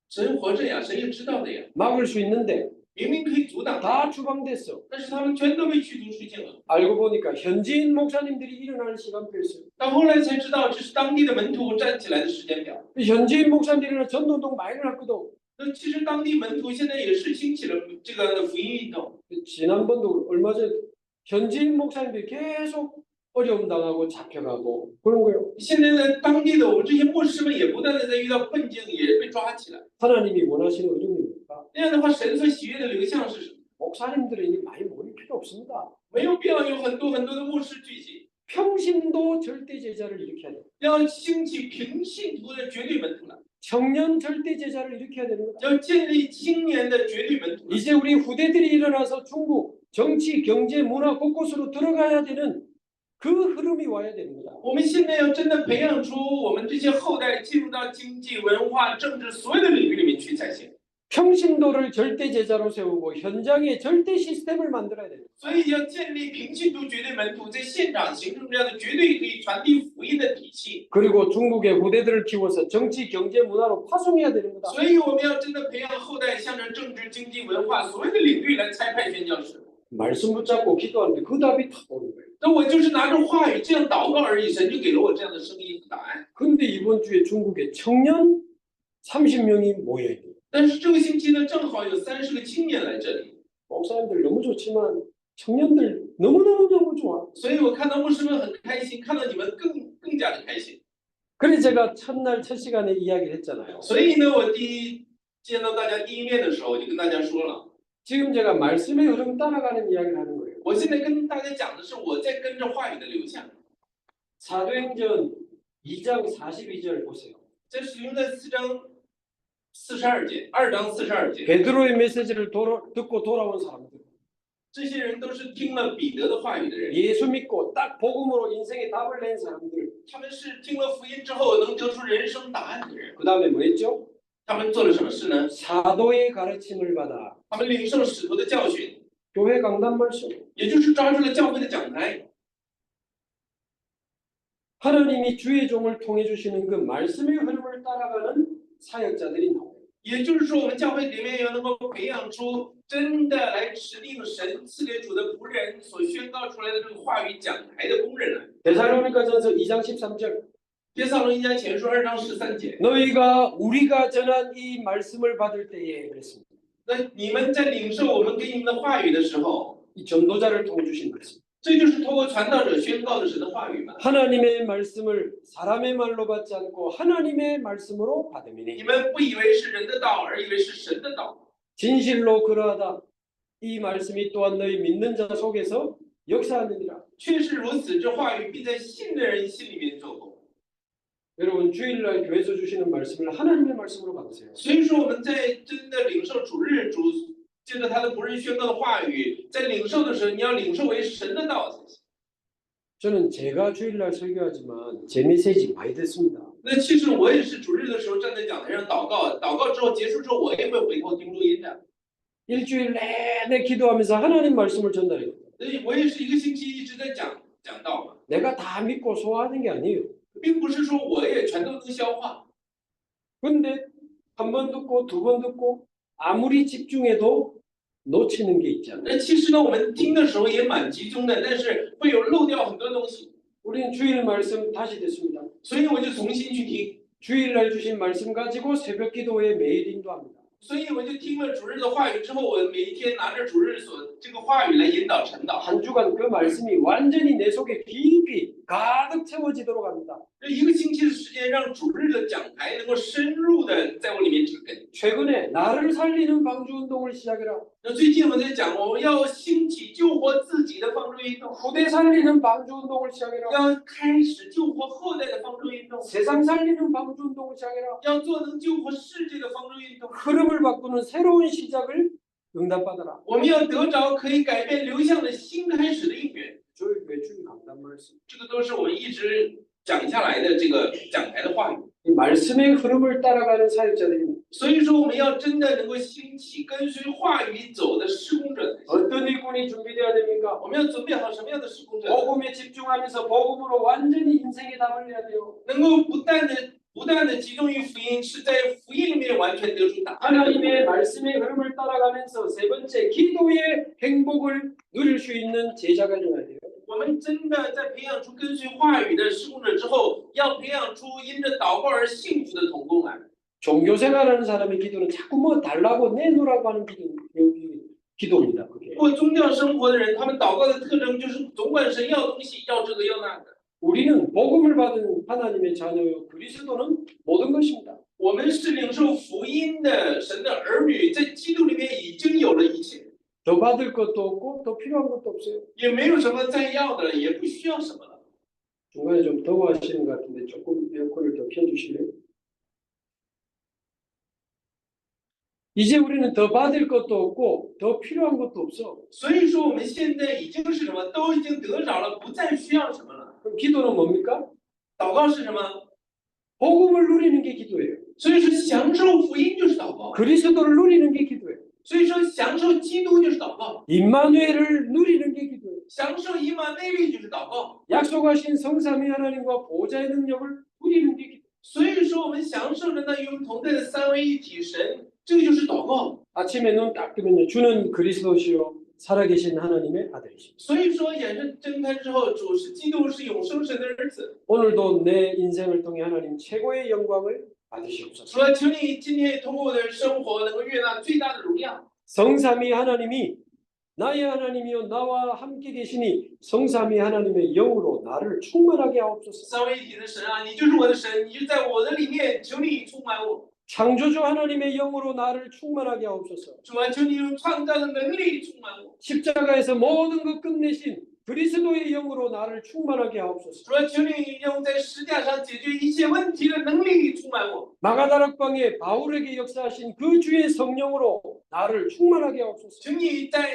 神活着呀，神也知道的呀， 막을 수 있는데 明明可以阻挡的， 다 추방됐어. 但是他们全都被驱逐出境了。 알고 보니까 현지인 목사님들이 일어나는 시간표였어요. 到后来才知道，这是当地的门徒站起来的时间表。 현지인 목사님들이나 전도동 많이 일어났거든. 那其实当地门徒现在也是兴起了这个福音运动。 지난번도 얼마 전에 현지인 목사님들이 계속 어려움 당하고 잡혀가고 그런 거예요. 现在呢，当地的我们这些牧师们也不断的在遇到困境，也被抓起来。 하나님이 원하시는 의중입니까? 那样的话，神所喜悦的流向是什么？ 목사님들은 이제 많이 모일 필요 없습니다. 没有必要有很多的牧师聚集， 평신도 절대 제자를 일으켜야 돼요. 要兴起平信徒的绝对门徒来， 청년 절대 제자를 일으켜야 되는 거다. 要建立青年的绝对门徒来。 이제 우리 후대들이 일어나서 중국 정치, 경제, 문화 곳곳으로 들어가야 되는 그 흐름이 와야 되는 거다. 我们现在要真的培养出我们这些后代进入到经济、文化、政治所有的领域里面去才行。 평신도를 절대 제자로 세우고 현장에 절대 시스템을 만들어야 돼요. 所以要建立平信徒绝对门徒，在现场形成这样的绝对可以传递福音的体系。 그리고 중국의 후대들을 키워서 정치, 경제, 문화로 파송해야 되는 거다. 所以我们要真的培养后代，向着政治、经济、文化所有的领域来差派宣教士。 말씀 붙잡고 기도하는데 그 답이 다 오는 거예요. 那我就是拿着话语这样祷告而已，神就给了我这样的声音和答案。 근데 이번 주에 중국의 청년 30명이 모여 있어요. 但是这个星期呢，正好有30个青年来这里， 목사님들 너무 좋지만 청년들 너무너무 좋아. 所以我看到牧师们很开心，看到你们更加的开心。 그래서 제가 첫날 첫 시간에 이야기를 했잖아요. 所以呢，我见到大家第一面的时候，我就跟大家说了， 지금 제가 말씀의 흐름 따라가는 이야기를 하는 거예요. 我现在跟大家讲的是我在跟着话语的流向。 사도행전 2장 42절 보세요. 这使用在2章42节，2章42节， 베드로의 메시지를 듣고 돌아온 사람들. 这些人都是听了彼得的话语的人， 예수 믿고 딱 복음으로 인생의 답을 낸 사람들. 他们是听了福音之后能得出人生答案的人。 그 다음에 뭐 했죠? 他们做了什么事呢？ 사도의 가르침을 받아 他们领受使徒的教训， 교회 강단 말씀. 也就是抓住了教会的讲台。 하나님이 주의 종을 통해 주시는 그 말씀의 흐름을 따라가는 사역자들이 나와요. 也就是说，我们教会里面要能够培养出真的来指定神赐给主的仆人所宣告出来的这个话语讲台的工人来。 데살로니가전서 2장 13절. 帖撒罗尼迦前书2章13节， 너희가 우리가 전한 이 말씀을 받을 때에 그랬습니다. 那你们在领受我们给你们的话语的时候， 이 전도자를 통해 주신 말씀. 这就是透过传道者宣告的神的话语嘛。 하나님의 말씀을 사람의 말로 받지 않고 하나님의 말씀으로 你 받음이니 们不以为是人的道，而以为是神的道。 진실로 그러하다. 이 말씀이 또한 너희 믿는 자 속에서 역사하느니라. 确实如此，这话语必在信的人心里面做工。 여러분 주일날 교회에서 주시는 말씀을 하나님의 말씀으로 받으세요. 所以说，我们在真的领受主日主借着他的仆人宣告的话语，在领受的时候，你要领受为神的道才行。 저는 제가 주일날 설교하지만 제 메시지 많이 듣습니다. 那其实我也是主日的时候站在讲台上祷告，祷告之后结束之后，我也会回头听录音的。 일주일 내내 기도하면서 하나님 말씀을 전달해요. 所以我也是一个星期一直在讲道嘛， 내가 다 믿고 소화하는 게 아니에요. 并不是说我也全都能消化。 근데 한 번 듣고 두 번 듣고 아무리 집중해도 놓치는 게 있잖아요. 那其实呢，我们听的时候也蛮集中的，但是会有漏掉很多东西， 우리는 주일 말씀 다시 듣습니다. 所以我就重新去听。 주일날 주신 말씀 가지고 새벽 기도에 매일 인도합니다. 所以我就听了主日的话语之后，我每一天拿着主日所这个话语来引导晨祷。 한 주간 그 말씀이 완전히 내 속에 깊이 가득 채워지도록 합니다. 这一个星期的时间，让主日的讲台能够深入的在我里面扎根。 최근에 나를 살리는 방주 운동을 시작해라. 那最近我在讲，我们要兴起救活自己的方舟运动， 후대 살리는 방주 운동을 시작해라. 要开始救活后代的方舟运动， 세상 살리는 방주 운동을 시작해라. 要做能救活世界的方舟运动。 흐름을 바꾸는 새로운 시작을 응답받아라. 我们要得着可以改变流向的新开始的应许。 저희 매주 강단 말씀. 这个都是我们一直讲下来的这个讲台的话语。 이 말씀의 흐름을 따라가는 사역자들입니다. 所以说，我们要真的能够兴起跟随话语走的施工者才行。 어떤 일꾼이 준비되어야 됩니까? 我们要准备好什么样的施工者？ 복음에 집중하면서 복음으로 완전히 인생에 답을 내야 돼요. 能够不断的集中于福音，是在福音里面完全得出答案。 하나님의 말씀의 흐름을 따라가면서 세 번째 기도의 행복을 누릴 수 있는 제자가 되어야 돼요. 我们真的在培养出跟随话语的施工者之后，要培养出因着祷告而幸福的同工来。 종교생활하는 사람의 기도는 자꾸 뭐 달라고 내놓으라고 하는 기도입니다. 그게. 过宗教生活的人，他们祷告的特征就是总管神要东西，要这个要那个。 우리는 복음을 받은 하나님의 자녀요 그리스도는 모든 것입니다. 我们是领受福音的神的儿女，在基督里面已经有了一切， 더 받을 것도 없고 더 필요한 것도 없어요. 也没有什么再要的了，也不需要什么了。 중간에 좀 더워하시는 것 같은데 조금 에어컨을 더 켜주실래요? 이제 우리는 더 받을 것도 없고 더 필요한 것도 없어. 所以说，我们现在已经是什么，都已经得着了，不再需要什么了。 그럼 기도는 뭡니까? 祷告是什么？ 복음을 누리는 게 기도예요. 所以说，享受福音就是祷告。 그리스도를 누리는 게 기도예요. 所以说，享受基督就是祷告， 임마누엘을 누리는 게 기도예요. 享受以马内利就是祷告。 약속하신 성삼위 하나님과 보좌의 능력을 누리는 게 기도. 所以说，我们享受着那与我们同在的三位一体神，这个就是祷告。 아침에 눈 딱 뜨면요. 주는 그리스도시요 살아계신 하나님의 아들이십니다. 所以说，眼睛睁开之后，主是基督，是永生神的儿子。 오늘도 내 인생을 통해 하나님 최고의 영광을 받으시옵소서. 主啊，求你今天通过我的生活，能够悦纳最大的荣耀。 성삼위 하나님이 나의 하나님이요 나와 함께 계시니 성삼위 하나님의 영으로 나를 충만하게 하옵소서. 三位一体的神啊，你就是我的神，你就在我的里面，求你充满我。 창조주 하나님의 영으로 나를 충만하게 하옵소서. 主啊，求你用创造的能力充满我。 십자가에서 모든 것 끝내신 그리스도의 영으로 나를 충만하게 하옵소서. 主啊，求你用在十架上解决一切问题的能力充满我。 마가다락방에 바울에게 역사하신 그 주의 성령으로 나를 충만하게 하옵소서. 求你在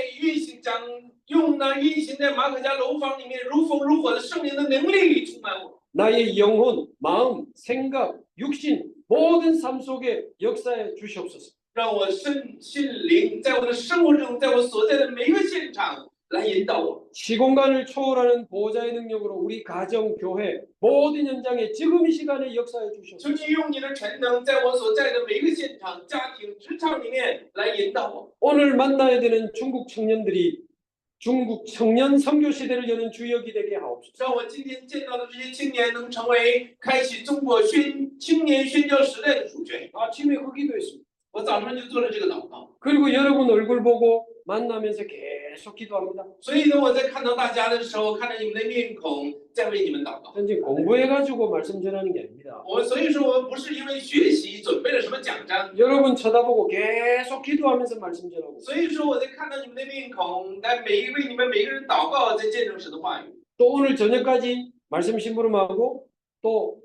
用那运行在马可家楼房里面如风如火的圣灵的能力充满我。 나의 영혼, 마음, 생각, 육신 모든 삶 속에 역사해 주시옵소서. 让我身心灵在我的生活中，在我所在的每一个现场来引导我。 시공간을 초월하는 보좌의 능력으로 우리 가정, 교회 모든 현장에 지금 이 시간에 역사해 求 주시옵소서. 你用你的全能，在我所在的每一个现场、家庭、职场里面来引导我。 오늘 만나야 되는 중국 청년들이 중국 청년 선교 시대를 여는 주역이 되게 하옵소서. 让我今天见到的这些青年能成为开启中国青年宣教时代的主角。 아침에 그 기도했습니다. 我早上就做了这个祷告， 그리고 여러분 얼굴 보고 만나면서 계속 기도합니다. 所以呢，我在看到大家的时候，看着你们的面孔，在为你们祷告。 현재 공부해가지고 말씀 전하는 게 아닙니다. 所以说，我们不是因为学习准备了什么奖章， 여러분 쳐다보고 계속 기도하면서 말씀 전하고 所以说我在看到你们的面孔，来为你们每一个人祷告，在见证神的话语。 또 오늘 저녁까지 말씀 심부름하고 또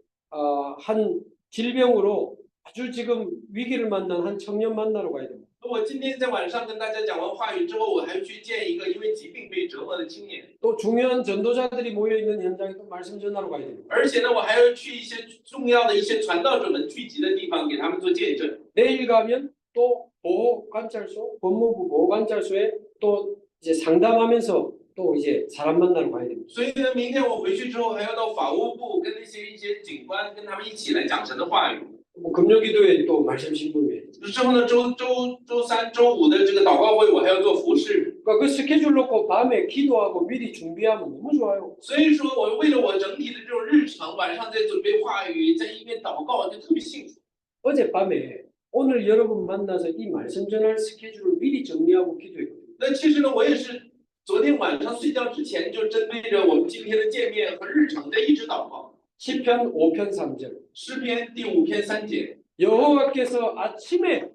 한 질병으로 아주 지금 위기를 만난 한 청년 만나러 가야 됩니다. 我今天在晚上跟大家讲完话语之后，我还去见一个因为疾病被折磨的青年， 또 중요한 전도자들이 모여 있는 현장에 또 말씀 전하러 가야 됩니다. 而且呢，我还要去一些重要的一些传道者们聚集的地方，给他们做见证。 내일 가면 또 보호관찰소, 법무부 보호관찰소에 또 이제 상담하면서 또 이제 사람 만나러 가야 됩니다. 所以呢，明天我回去之后，还要到法务部跟一些警官跟他们一起来讲神的话语。 뭐 금요기도에 또 말씀 심부름에 之后呢，周三、周五的这个祷告会，我还要做服饰。 그러니까 그 스케줄 놓고 밤에 기도하고 미리 준비하면 너무 좋아요. 所以说，我为了我整体的这种日程，晚上在准备话语，在一边祷告，就特别幸福。 어젯밤에 오늘 여러분 만나서 이 말씀 전할 스케줄을 미리 정리하고 기도했거든요. 那其实呢，我也是昨天晚上睡觉之前，就针对着我们今天的见面和日程在一直祷告。 시편 5편 3절. 诗篇第5篇3节， 여호와께서 아침에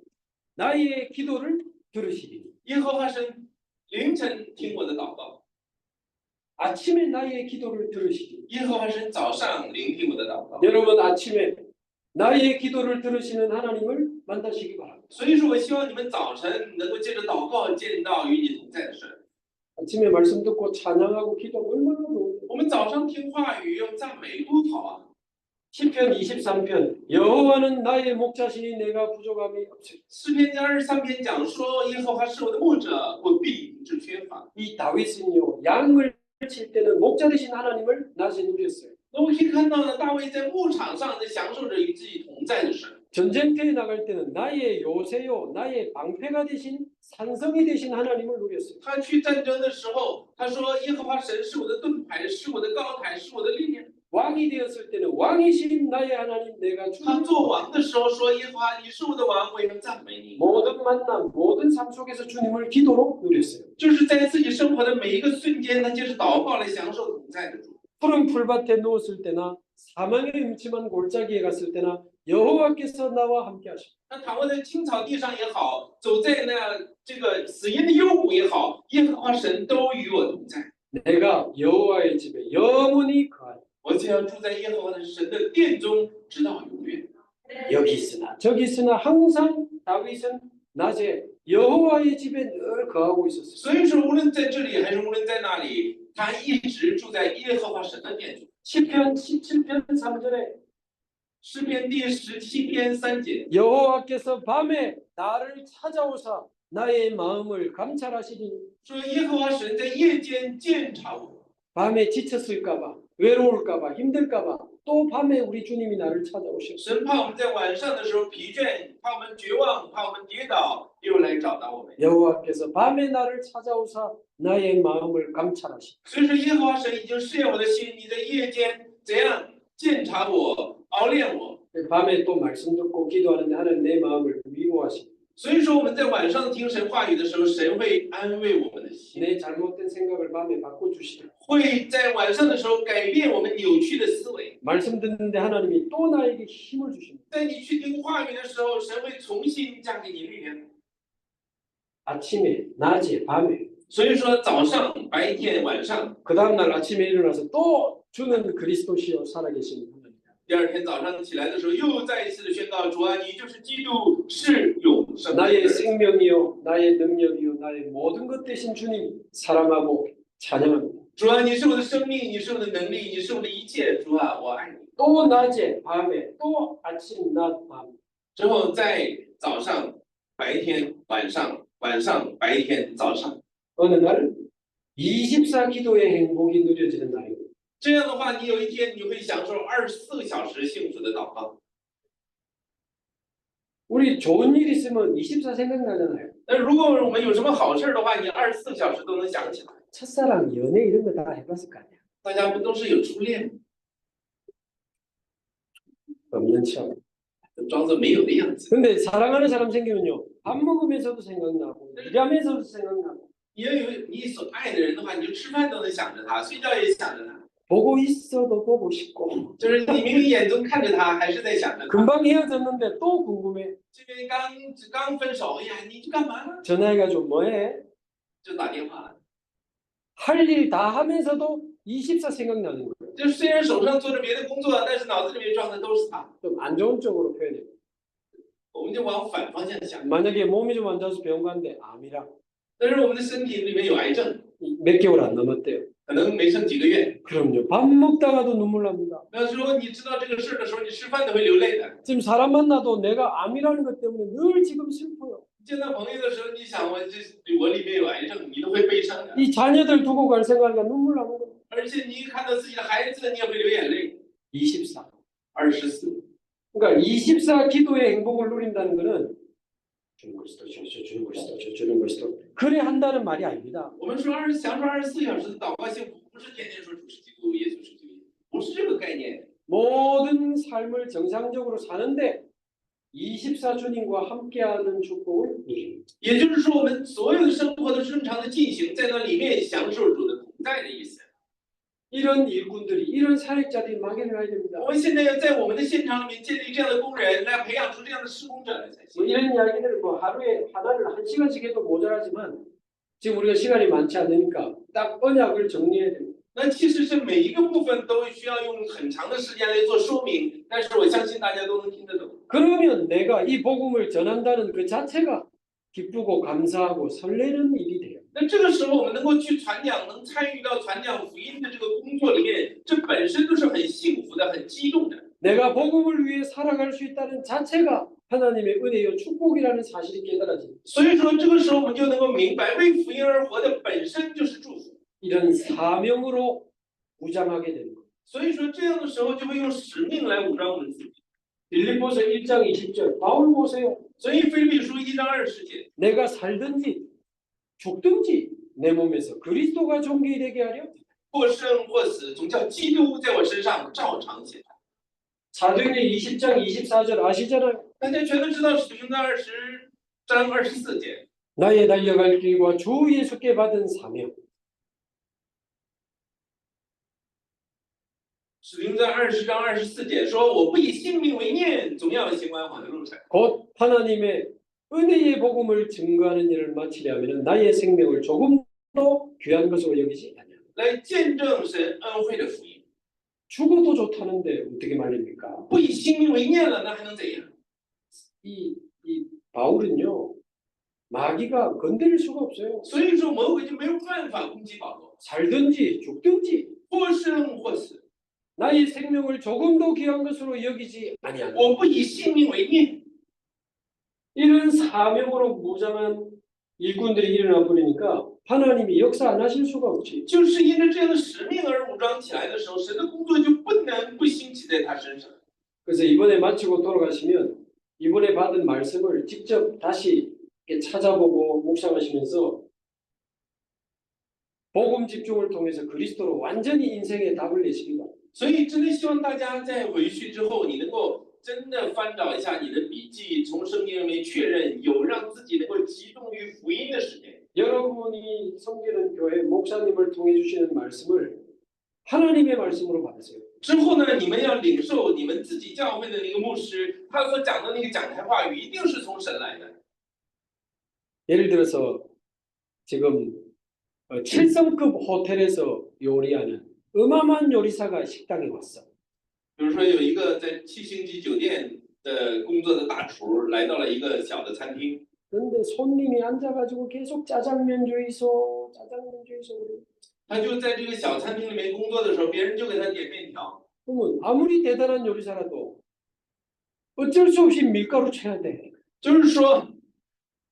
나의 기도를 들으시리니. 耶和华神凌晨听我的祷告， 아침에 나의 기도를 들으시리니. 耶和华神早上聆听我的祷告。 여러분 아침에 나의 기도를 들으시는 하나님을 만나시기 바랍니다. 所以说，我希望你们早晨能够借着祷告见到与你同在的神。 아침에 말씀 듣고 찬양하고 기도하면 얼마나 좋은데. 我们早上听话语，用赞美多好啊！ 시편 23편 여호와는 나의 목자시니 내가 부족함이 없으리. 诗篇第23篇讲说，耶和华是我的牧者，我必不致缺乏。 이 다윗은요 양을 칠 때는 목자 되신 하나님을 낮에 누렸어요. 那我可以看到呢，大卫在牧场上在享受着与自己同在的神。 전쟁터에 나갈 때는 나의 요새요 나의 방패가 되신 산성이 되신 하나님을 누렸어요. 他去战争的时候，他说：“耶和华神是我的盾牌，是我的高台，是我的力量。” 왕이 되었을 때는 왕이신 나의 하나님 내가 他 주님 做王的时候说：“耶和华，你是我的王，我要赞美你。” 모든 만남 모든 삶 속에서 주님을 기도로 누렸어요. 就是在自己生活的每一个瞬间，他就是祷告来享受同在的主。 푸른 풀밭에 누웠을 때나 사망의 음침한 골짜기에 갔을 때나 여호와께서 나와 함께 하시고 他躺卧在青草地上也好，走在那这个死荫的幽谷也好，耶和华神都与我同在。 내가 여호와의 집에 영원히 거하리. 我就要住在耶和华的神的殿中，直到永远。 여기 있으나 저기 있으나 항상 다윗은 낮에 여호와의 집에 늘 거하고 있었어요. 所以说，无论在这里还是无论在那里，他一直住在耶和华神的殿中。 시편 17편 3절에 诗篇第17篇3节， 여호와께서 밤에 나를 찾아오사 나의 마음을 감찰하시리니 说耶和华神在夜间鉴察我。 밤에 지쳤을까봐 외로울까봐 힘들까봐 또 밤에 우리 주님이 나를 찾아오셨어요. 神怕我们在晚上的时候疲倦，怕我们绝望，怕我们跌倒，又来找到我们。 여호와께서 밤에 나를 찾아오사 나의 마음을 감찰하시니 所以说，耶和华神已经试验我的心，你在夜间怎样鉴察我、熬炼我。 밤에 또 말씀 듣고 기도하는데 하나님 내 마음을 위로하시니 所以说，我们在晚上听神话语的时候，神会安慰我们的心， 내 잘못된 생각을 밤에 바꿔주시고 会在晚上的时候改变我们扭曲的思维。 말씀 듣는데 하나님이 또 나에게 힘을 주십니다. 在你去听话语的时候，神会重新加给你力量。 아침에 낮에 밤에 所以说，早上、白天、晚上， 그 다음날 아침에 일어나서 또 주는 그리스도시여 살아계신 하나님. 第二天早上起来的时候，又再一次的宣告：主啊，你就是基督，是永生的 나의 神。 생명이요 나의 능력이요 나의 모든 것 되신 주님 사랑하고 찬양합니다. 主啊，你是我的生命，你是我的能力，你是我的一切。主啊，我爱你。 또 낮에 밤에 또 아침 낮 밤 之后在早上、白天、晚上、晚上、白天、早上， 어느 날 24 기도의 행복이 누려지는 날입니다. 这样的话，你有一天你会享受24个小时幸福的祷告。 우리 좋은 일 있으면 24 생각나잖아요. 那如果我们有什么好事的话，你24个小时都能想起来。 첫사랑 연애 이런 거 다 해봤을 거 아니야. 大家不都是有初恋吗？ 없는 척. 装作没有的样子。 근데 사랑하는 사람 생기면요. 밥 먹으면서도 생각나고 일하면서도 생각나고 你要有你所爱的人的话，你就吃饭都能想着他，睡觉也想着他。 보고 있어도 보고 싶고 就是你明明眼中看着他，还是在想着他。 금방 헤어졌는데 또 궁금해. 这边刚分手，哎呀，你去干嘛呢？ 전화해가지고 뭐해? 就打电话。 할 일 다 하면서도 24 생각나는 거예요. 就虽然手上做着别的工作，但是脑子里面装的都是他。 좀 안 좋은 쪽으로 표현해요. 我们就往反方向想。 만약에 몸이 좀 안 좋아서 병원 갔는데 암이라 但是我们的身体里面有癌症， 몇 개월 안 남았대요. 可能没剩几个月。 그럼요. 밥 먹다가도 눈물 납니다. 那时候你知道这个事儿的时候，你吃饭都会流泪的。 지금 사람 만나도 내가 암이라는 것 때문에 늘 지금 슬퍼요. 见到朋友的时候，你想我里面有癌症，你都会悲伤的。 이 자녀들 두고 갈 생각이니까 눈물 나는 거예요. 而且你一看到自己的孩子，你也会流眼泪。 24. 24， 그러니까 24 기도의 행복을 누린다는 것은 주는 것이도 주는 것이도 주는 것이도 그래 한다는 말이 아닙니다. 我们说享受24小时的祷告幸福，不是天天说主是基督，耶稣是基督，不是这个概念。 모든 삶을 정상적으로 사는데 24주님과 함께하는 축복을 누립니다. 也就是说，我们所有的生活都正常的进行，在那里面享受主的同在的意思。 이런 일꾼들이, 이런 사역자들이 막연해야 됩니다. 我们现在要在我们的现场里面建立这样的工人，来培养出这样的施工者来才 뭐 行。 이런 이야기들을 뭐 하루에 하나를 1시간씩 해도 모자라지만 지금 우리가 시간이 많지 않으니까 딱 언약을 정리해야 됩니다. 那其实是每一个部分都需要用很长的时间来做说明，但是我相信大家都能听得懂。 그러면 내가 이 복음을 전한다는 그 자체가 기쁘고 감사하고 설레는 일이 돼요. 那这个时候，我们能够去传讲，能参与到传讲福音的这个工作里面，这本身都是很幸福的、很激动的。 내가 복음을 위해 살아갈 수 있다는 자체가 하나님의 은혜요 축복이라는 사실이 깨달아집니다. 所以说，这个时候我们就能够明白，为福音而活的本身就是祝福。 이런 사명으로 무장하게 되는 거예요. 所以说，这样的时候就会用使命来武装我们自己。 빌립보서 1장 20절 바울 보세요. 所以，腓立比书1章20节， 내가 살든지 죽든지 내 몸에서 그리스도가 존귀되게 하려 或生或死，总叫基督在我身上照常显。 사도행전 20장 24절 아시잖아요. 大家全都知道，使徒行传20章24节， 나의 달려갈 길과 주 예수께 받은 사명 使徒行传20章24节说：“我不以性命为念，总要行完我的路程。” 곧 하나님의 은혜의 복음을 증거하는 일을 마치려면 나의 생명을 조금도 귀한 것으로 여기지 않냐. 来见证神恩惠的福音， 죽어도 좋다는데 어떻게 말입니까? 不以性命为念了，那还能怎样？ 이 바울은요 마귀가 건드릴 수가 없어요. 所以说魔鬼就没有办法攻击保罗， 살든지 죽든지 或生或死， 나의 생명을 조금도 귀한 것으로 여기지 아니하나. 我不以性命为念。 이런 사명으로 무장한 일꾼들이 일어나 버리니까 하나님이 역사 안 하실 수가 없지. 就是因着这样的使命而武装起来的时候，神的工作就不能不兴起在他身上。 그래서 이번에 마치고 돌아가시면 이번에 받은 말씀을 직접 다시 이렇게 찾아보고 묵상하시면서 복음 집중을 통해서 그리스도로 완전히 인생의 답을 내십니다. 所以真的希望大家在回去之后，你能够真的翻找一下你的笔记，从圣经里面确认有让自己能够集中于福音的时间。 여러분이 섬기는 교회 목사님을 통해 주시는 말씀을 하나님의 말씀으로 받으세요. 之后呢，你们要领受你们自己教会的那个牧师，他所讲的那个讲台话语，一定是从神来的。 예를 들어서 지금 7성급 호텔에서 요리하는 어마어마한 요리사가 식당에 왔어. 比如说有一个在7星级酒店的工作的大厨来到了一个小的餐厅， 그런데 손님이 앉아가지고 계속 짜장면 주이소, 짜장면 주이소. 그래. 他就在这个小餐厅里面工作的时候，别人就给他点面条。 그러면 아무리 대단한 요리사라도 어쩔 수 없이 밀가루 쳐야 돼. 就是说，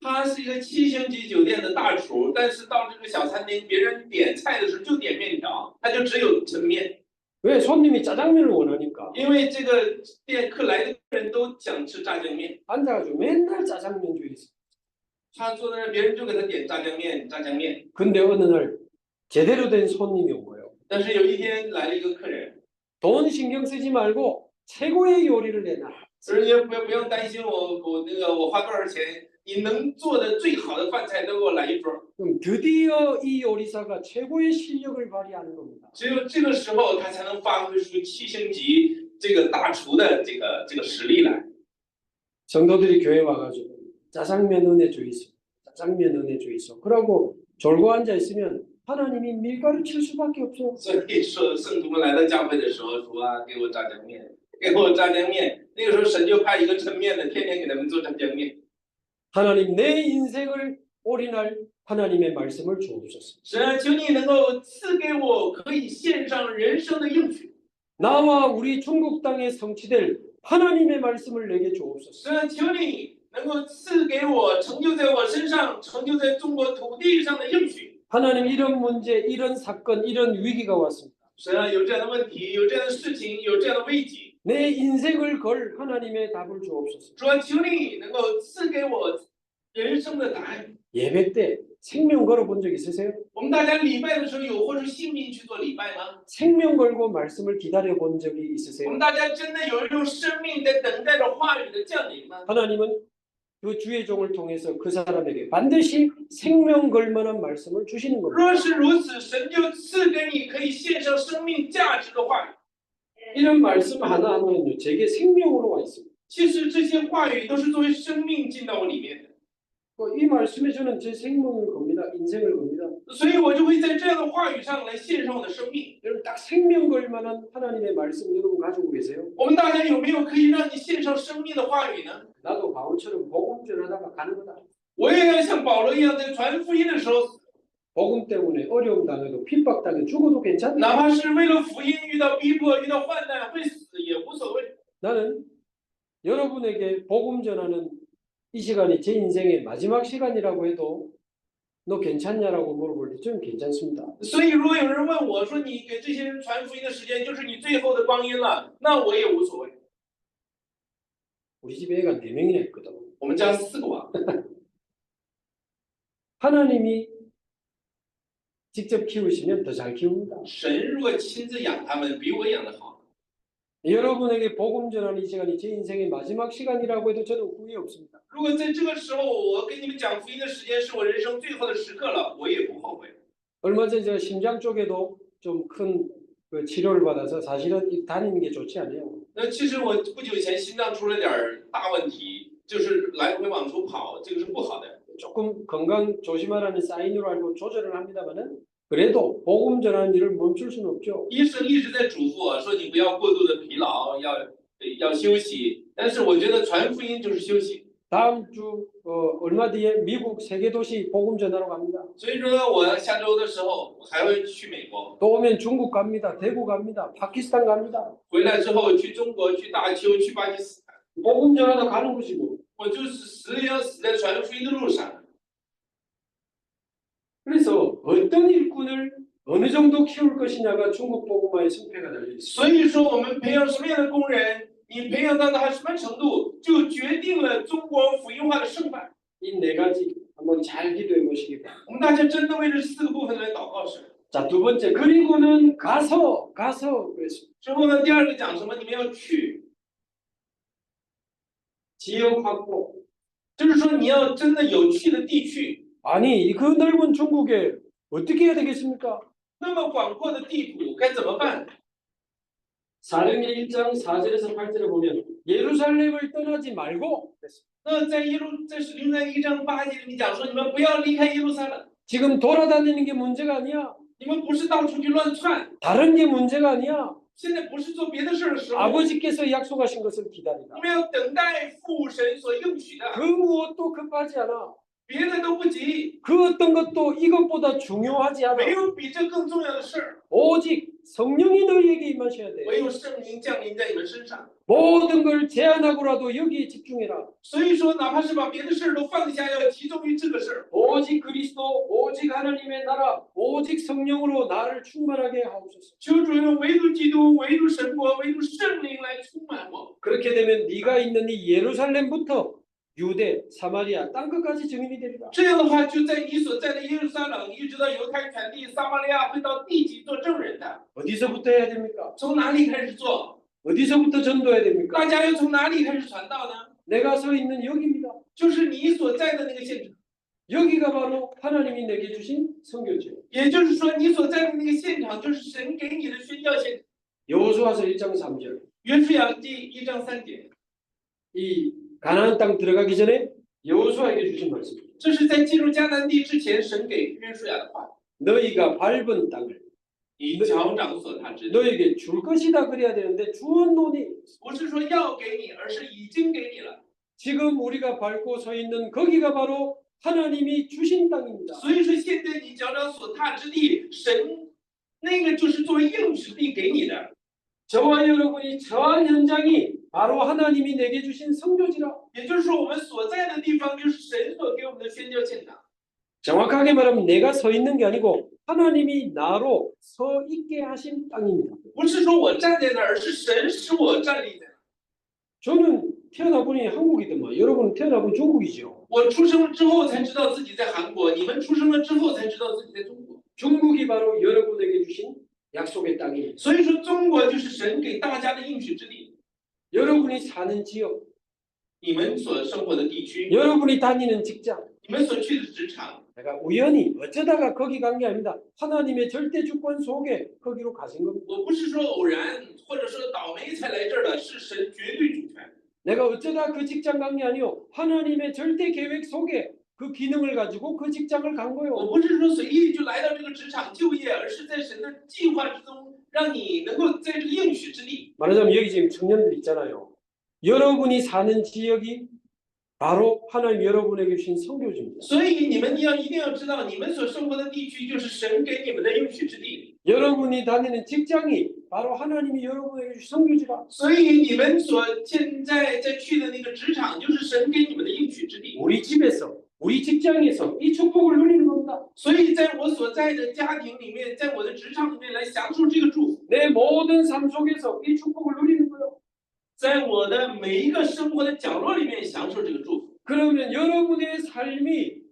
他是一个7星级酒店的大厨，但是到这个小餐厅，别人点菜的时候就点面条，他就只有盛面， 왜 손님이 짜장면을 원하니까? 因为这个店客来的人都想吃炸酱面。 앉아가지고 맨날 짜장면 주이소. 他坐在那儿，别人就给他点炸酱面，炸酱面。 근데 어느 날 제대로 된 손님이 온 거예요. 但是有一天来了一个客人， 돈 신경 쓰지 말고 최고의 요리를 내놔. 人家不用担心我花多少钱，你能做的最好的饭菜都给我来一桌。 그럼 드디어 이 요리사가 최고의 실력을 발휘하는 겁니다. 只有这个时候，他才能发挥出7星级这个大厨的这个实力来。 성도들이 교회 와가지고 짜장면 은혜 주이소, 짜장면 은혜 주이소. 그러고 졸고 앉아 있으면 하나님이 밀가루 칠 수밖에 없어. 所以说，圣徒们来到教会的时候说啊，给我炸酱面，给我炸酱面。那个时候神就派一个盛面的，天天给他们做炸酱面。 하나님 내 인생을 올인할 하나님의 말씀을 주옵소서. 神啊，求你能够赐给我可以献上人生的应许。 나와 우리 중국 땅에 성취될 하나님의 말씀을 내게 주옵소서. 神啊，求你能够赐给我成就在我身上，成就在中国土地上的应许。 하나님 이런 문제, 이런 사건, 이런 위기가 왔습니다. 神啊，有这样的问题，有这样的事情，有这样的危机。 내 인생을 걸 하나님의 답을 주옵소서. 主啊，求你能够赐给我人生的答案。 예배 때 생명 걸어본 적 있으세요? 我们大家礼拜的时候有豁出性命去做礼拜吗？ 생명 걸고 말씀을 기다려 본 적이 我 있으세요? 们大家真的有用生命在等待着话语的降临吗？ 하나님은 그 주의 종을 통해서 그 사람에게 반드시 생명 걸 만한 말씀을 주시는 若 겁니다. 是如此，神就赐给你可以献上生命价值的话语。 이런 말씀 하나하나는요, 제게 생명으로 와 있습니다. 其实这些话语都是作为生命进到我里面的， 이 말씀에 저는 제 생명을 겁니다. 인생을 겁니다. 所以我就会在这样的话语上来献上我的生命。 여러분 딱 생명 걸 만한 하나님의 말씀 여러분 가지고 계세요? 我们大家有没有可以让你献上生命的话语呢？ 나도 바울처럼 복음 전하다가 가는 거다. 我也要像保罗一样，在传福音的时候， 복음 때문에 어려움 당해도 핍박 당해 죽어도 괜찮다. 哪怕是为了福音遇到逼迫、遇到患难会死也无所谓。 나는 여러분에게 복음 전하는 이 시간이 제 인생의 마지막 시간이라고 해도 너 괜찮냐라고 물어볼 때 좀 괜찮습니다. 所以，如果有人问我说你给这些人传福音的时间就是你最后的光阴了，那我也无所谓。 우리 집에 애가 4명이나 있거든. 我们家4个娃， 하나님이 직접 키우시면 더 잘 키웁니다. 神如果亲自养他们，比我养的好。 여러분에게 복음 전하는 이 시간이 제 인생의 마지막 시간이라고 해도 저는 후회 없습니다. 如果在这个时候我跟你们讲福音的时间是我人生最后的时刻了，我也不后悔。 얼마 전에 제가 심장 쪽에도 좀 큰 치료를 받아서 사실은 다니는 게 좋지 않아요. 那其实我不久前心脏出了点大问题，就是来回往出跑，这个是不好的。 조금 건강 조심하라는 사인으로 알고 조절을 합니다만은 그래도 복음 전하는 일을 멈출 수는 없죠. 医生一直在嘱咐我说你不要过度的疲劳，要休息。但是我觉得传福音就是休息。 다음 주 얼마 뒤에 미국 세계 도시 복음 전하러 갑니다. 所以说我下周的时候我还会去美国， 또 오면 중국 갑니다. 대구 갑니다. 파키스탄 갑니다. 回来之后去中国、去大邱、去巴基斯坦， 복음 전하러 가는 것이고. 我就是死也要死在传福音的路上。 그래서 어떤 일꾼을 어느 정도 키울 것이냐가 중국 복음화의 승패가 달려 있습니다. 所以说我们培养什么样的工人，你培养到达什么程度，就决定了中国福音化的胜败。 이 4가지 한번 잘 기도해 보시기 바랍니다. 我们大家真的为这4个部分来祷告神。 자, 두 번째, 그리고는 가서 그랬습니다. 之后呢，第2个讲什么？你们要去， 지역 확보. 就是说你要真的有去的地区。 아니, 그 넓은 중국에 어떻게 해야 되겠습니까? 那么广阔的地图该怎么办？ 사령기 1장 4절에서 8절에 보면 예루살렘을 떠나지 말고 그랬습니다. 那在使徒行传1章8节里面讲说，你们不要离开耶路撒冷， 지금 돌아다니는 게 문제가 아니야. 你们不是到处去乱窜， 다른 게 문제가 아니야. 现在不是做别的事儿的时候， 아버지께서 약속하신 것을 기다리라. 你们要等待父神所应许的， 그 무엇도 급하지 않아. 别的都不急， 그 어떤 것도 이것보다 중요하지 않아. 没有比这更重要的事儿， 오직 성령이 너희에게 임하셔야 돼. 唯有圣灵降临在你们身上。 모든 걸 제한하고라도 여기에 집중해라. 所以说，哪怕是把别的事儿都放下，要集中于这个事儿。 오직 그리스도, 오직 하나님의 나라, 오직 성령으로 나를 충만하게 하옵소서. 求主用唯独基督、唯独神国、唯独圣灵来充满我。 그렇게 되면 네가 있는 이 예루살렘부터 유대, 사마리아 땅끝까지 증인이 되리라. 这样的话，就在你所在的耶路撒冷，一直到犹太全地、撒玛利亚，会到地极做证人的。 어디서부터 해야 됩니까? 从哪里开始做？ 어디서부터 전도해야 됩니까? 大家又从哪里开始传道呢？ 내가 서 있는 여기입니다. 就是你所在的那个现场， 여기가 바로 하나님이 내게 주신 선교지요. 也就是说，你所在的那个现场，就是神给你的宣教现场。 여호수아서 1장 3절. 约书亚第1章3节， 이 가나안 땅 들어가기 전에 여호수아에게 주신 말씀입니다. 这是在进入迦南地之前，神给约书亚的话。 너희가 밟은 땅을 你脚掌所踏之地， 너에게 줄 것이다 그래야 되는데 주었노니 不是说要给你，而是已经给你了。 지금 우리가 밟고 서 있는 거기가 바로 하나님이 주신 땅입니다. 所以说，现在你脚掌所踏之地，神那个就是作为应许地给你的。 저와 여러분이 처한 현장이 바로 하나님이 내게 주신 성교지라. 也就是说，我们所在的地方就是神所给我们的宣教现场。 정확하게 말하면 내가 서 있는 게 아니고 하나님이 나로 서 있게 하신 땅입니다. 不是说我站在那儿，而是神使我站立在那儿。 저는 태어나 보니 한국이더만 여러분은 태어나 보니 중국이죠. 我出生了之后才知道自己在韩国，你们出生了之后才知道自己在中国。 중국이 바로 여러분에게 주신 약속의 땅이에요. 所以说，中国就是神给大家的应许之地。 여러분이 사는 지역, 你们所生活的地区， 여러분이 다니는 직장, 你们所去的职场， 내가 우연히 어쩌다가 거기 간 게 아닙니다. 하나님의 절대 주권 속에 거기로 가신 겁니다. 我不是说偶然或者说倒霉才来这儿的，是神绝对主权。 내가 어쩌다 그 직장 간 게 아니요. 하나님의 절대 계획 속에 그 기능을 가지고 그 직장을 간 我 거예요. 不是说随意就来到这个职场就业，而是在神的计划之中，让你能够在这个应许之地。 말하자면 여기 지금 청년들 있잖아요. 여러분이 사는 지역이 바로 하나님 여러분에게 주신 성교지입니다. 所以你们一定要知道，你们所生活的地区就是神给你们的应许之地。 여러분이 다니는 직장이 바로 하나님이 여러분에게 주신 성교지다. 所以你们所现在在去的那个职场，就是神给你们的应许之地。 우리 집에서, 우리 직장에서 이 축복을 누리는 겁니다. 所以在我所在的家庭里面，在我的职场里面来享受这个祝福， 내 모든 삶 속에서 이 축복을 누리는 거예요. 在我的每一个生活的角落里面享受这个祝福。 그러면 여러분의 삶이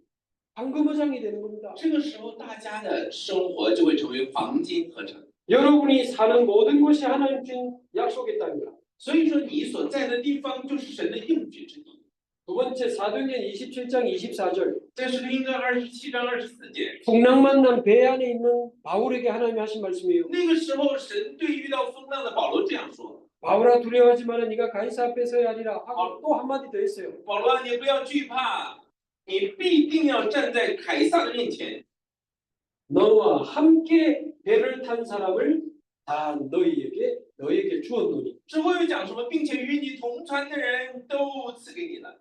황금어장이 되는 겁니다. 这个时候，大家的生活就会成为黄金合成。 여러분이 사는 모든 곳이 하나님 준 약속의 땅이다. 所以说，你所在的地方就是神的应许之地。 두 번째 사도행전 27장 24절 在使徒行传27章24节， 풍랑 만난 배 안에 있는 바울에게 하나님이 하신 말씀이에요. 那个时候神对遇到风浪的保罗这样说： 바울아 두려워하지 마라 네가 가이사 앞에 서야 하리라 하고 또 한마디 더 했어요. 保罗啊，你不要惧怕，你必定要站在凯撒的面前。 너와 함께 배를 탄 사람을 다 너에게 주었노니 之后又讲什么，并且与你同船的人都赐给你了，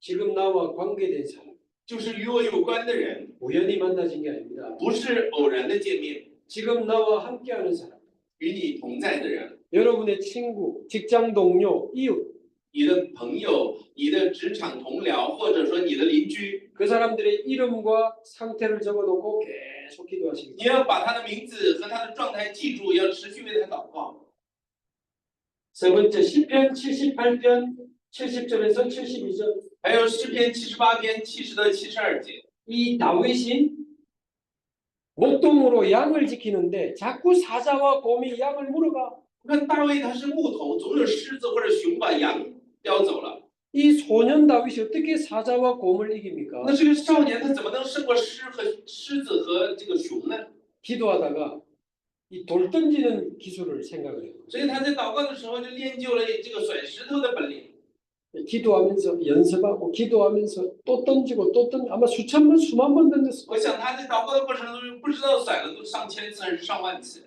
지금 나와 관계된 사람 就是与我有关的人， 우연히 만나진 게 아닙니다. 不是偶然的见面， 지금 나와 함께하는 사람 与你同在的人， 여러분의 친구, 직장 동료, 이웃 你的朋友、你的职场同僚，或者说你的邻居， 그 사람들의 이름과 상태를 적어놓고 계속 你 기도하시기 要把他的名字和他的状态记住，要持续为他祷告。 세 번째 시편 78편 70절에서 72절 还有诗篇78篇70到72节， 이 다윗이 목동으로 양을 지키는데 자꾸 사자와 곰이 양을 물어가 看大卫他是牧童，总有狮子或者熊把羊叼走了。 이 소년 다윗이 어떻게 사자와 곰을 이깁니까? 那这个少年他怎么能胜过狮子和这个熊呢？ 기도하다가 이 돌 던지는 기술을 생각을 해요. 所以他在祷告的时候就练就了这个甩石头的本领。 기도하면서 연습하고 기도하면서 또 던지고 또 던지고 아마 수천 번 수만 번 던졌을 거예요. 我想他在祷告的过程中，不知道甩了都上千次还是上万次。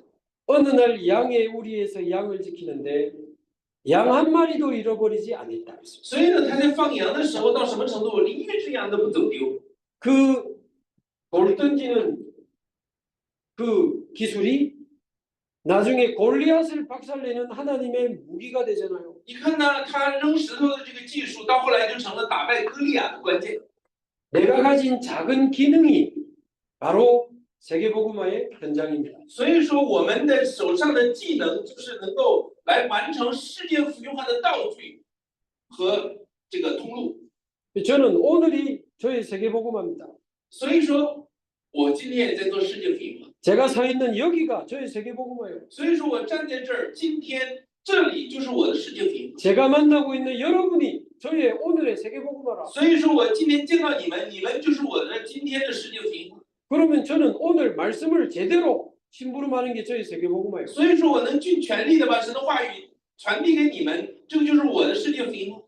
어느 날 양의 우리에서 양을 지키는데 양 한 마리도 잃어버리지 않았다. 所以呢，他在放羊的时候到什么程度，连一只羊都不走丢。 그 돌 던지는 그 기술이 나중에 골리앗을 박살내는 하나님의 무기가 되잖아요. 你看呢，他扔石头的这个技术，到后来就成了打败歌利亚的关键。 내가 가진 작은 기능이 바로 세계복음화의 현장입니다. 所以说，我们的手上的技能就是能够来完成世界福音化的道具和这个通路。 저는 오늘이 저의 세계복음화입니다. 所以说，我今天也在做世界福音化。 제가 서 있는 여기가 저의 세계복음화예요. 所以说我站在这儿，今天这里就是我的世界福音化。 제가 만나고 있는 여러분이 저의 오늘의 세계복음화라. 所以说我今天见到你们，你们就是我的今天的世界福音化。 그러면 저는 오늘 말씀을 제대로 심부름하는 게 저의 세계복음화예요. 所以说我能尽全力的把神的话语传递给你们，这个就是我的世界福音化。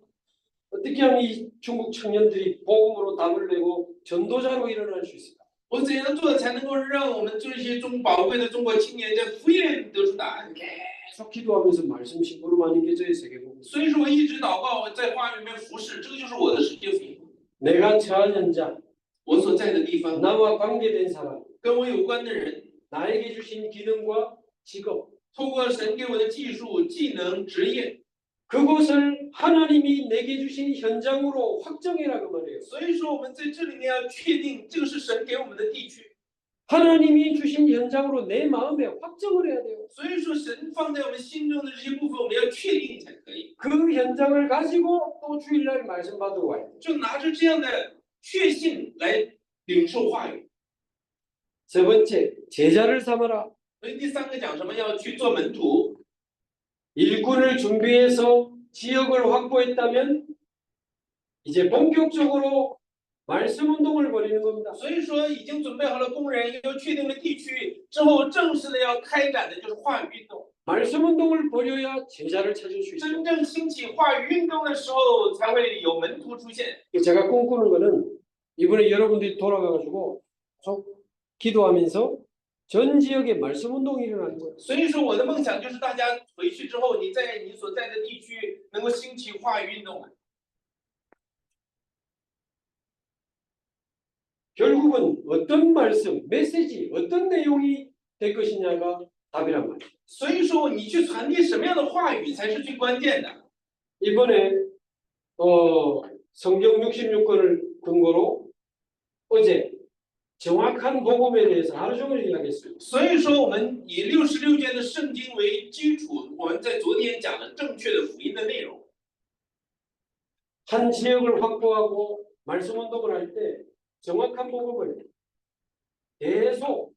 어떻게 하면 이 중국 청년들이 복음으로 답을 내고 전도자로 일어날 수 있을까? 我怎样做才能够让我们这些宝贵的中国青年在福音得出答案？ 계속 기도하면서 말씀 심부름하는 게 저의 세계복음. 所以说我一直祷告，在话语里面服侍，这个就是我的世界福音化。 내가 처한 현장, 我所在的地方， 나와 관계된 사람, 跟我有关的人， 나에게 주신 기능과 직업, 透过神给我的技术、技能、职业， 그곳을 하나님이 내게 주신 현장으로 확정해라 그 말이에요. 所以说我们在这里面要确定，这个是神给我们的地区。 하나님이 주신 현장으로 내 마음에 확정을 해야 돼요. 所以说，神放在我们心中的这些部分，我们要确定才可以。 그 현장을 가지고 또 주일날 말씀 받으러 와야 돼요. 就拿着这样的确信来领受话语。 세 번째, 제자를 삼아라. 所以第三个讲什么？要去做门徒。 일꾼을 준비해서 지역을 확보했다면 이제 본격적으로 말씀 운동을 벌이는 겁니다. 所以说，已经准备好了工人，又确定了地区之后，正式的要开展的就是话语运动。 말씀 운동을 벌여야 제자를 찾을 수 있어요. 真正兴起话语运动的时候，才会有门徒出现。 제가 꿈꾸는 거는 이번에 여러분들이 돌아가가지고 계속 기도하면서 전 지역에 말씀 운동이 일어나는 거예요. 所以说，我的梦想就是大家回去之后，你在你所在的地区能够兴起话语运动。 결국은 어떤 말씀, 메시지, 어떤 내용이 될 것이냐가 답이란 말이에요. 所以说，你去传递什么样的话语才是最关键的。 이번에 성경 66권을 근거로 어제 정확한 복음에 대해서 하루 종일 이야기했어요. 所以说，我们以66卷的圣经为基础，我们在昨天讲了正确的福音的内容。 한 지역을 확보하고 말씀 운동을 할 때 정확한 복음을 계속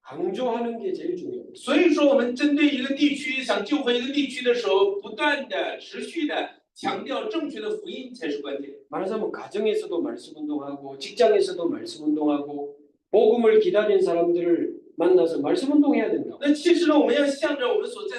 강조하는 게 제일 중요해요. 所以说，我们针对一个地区，想救回一个地区的时候，不断的、持续的强调正确的福音才是关键。 말하자면 가정에서도 말씀 운동하고 직장에서도 말씀 운동하고 복음을 기다리는 사람들을 만나서 말씀 운동해야 된다. 那其实呢，我们要向着我们所在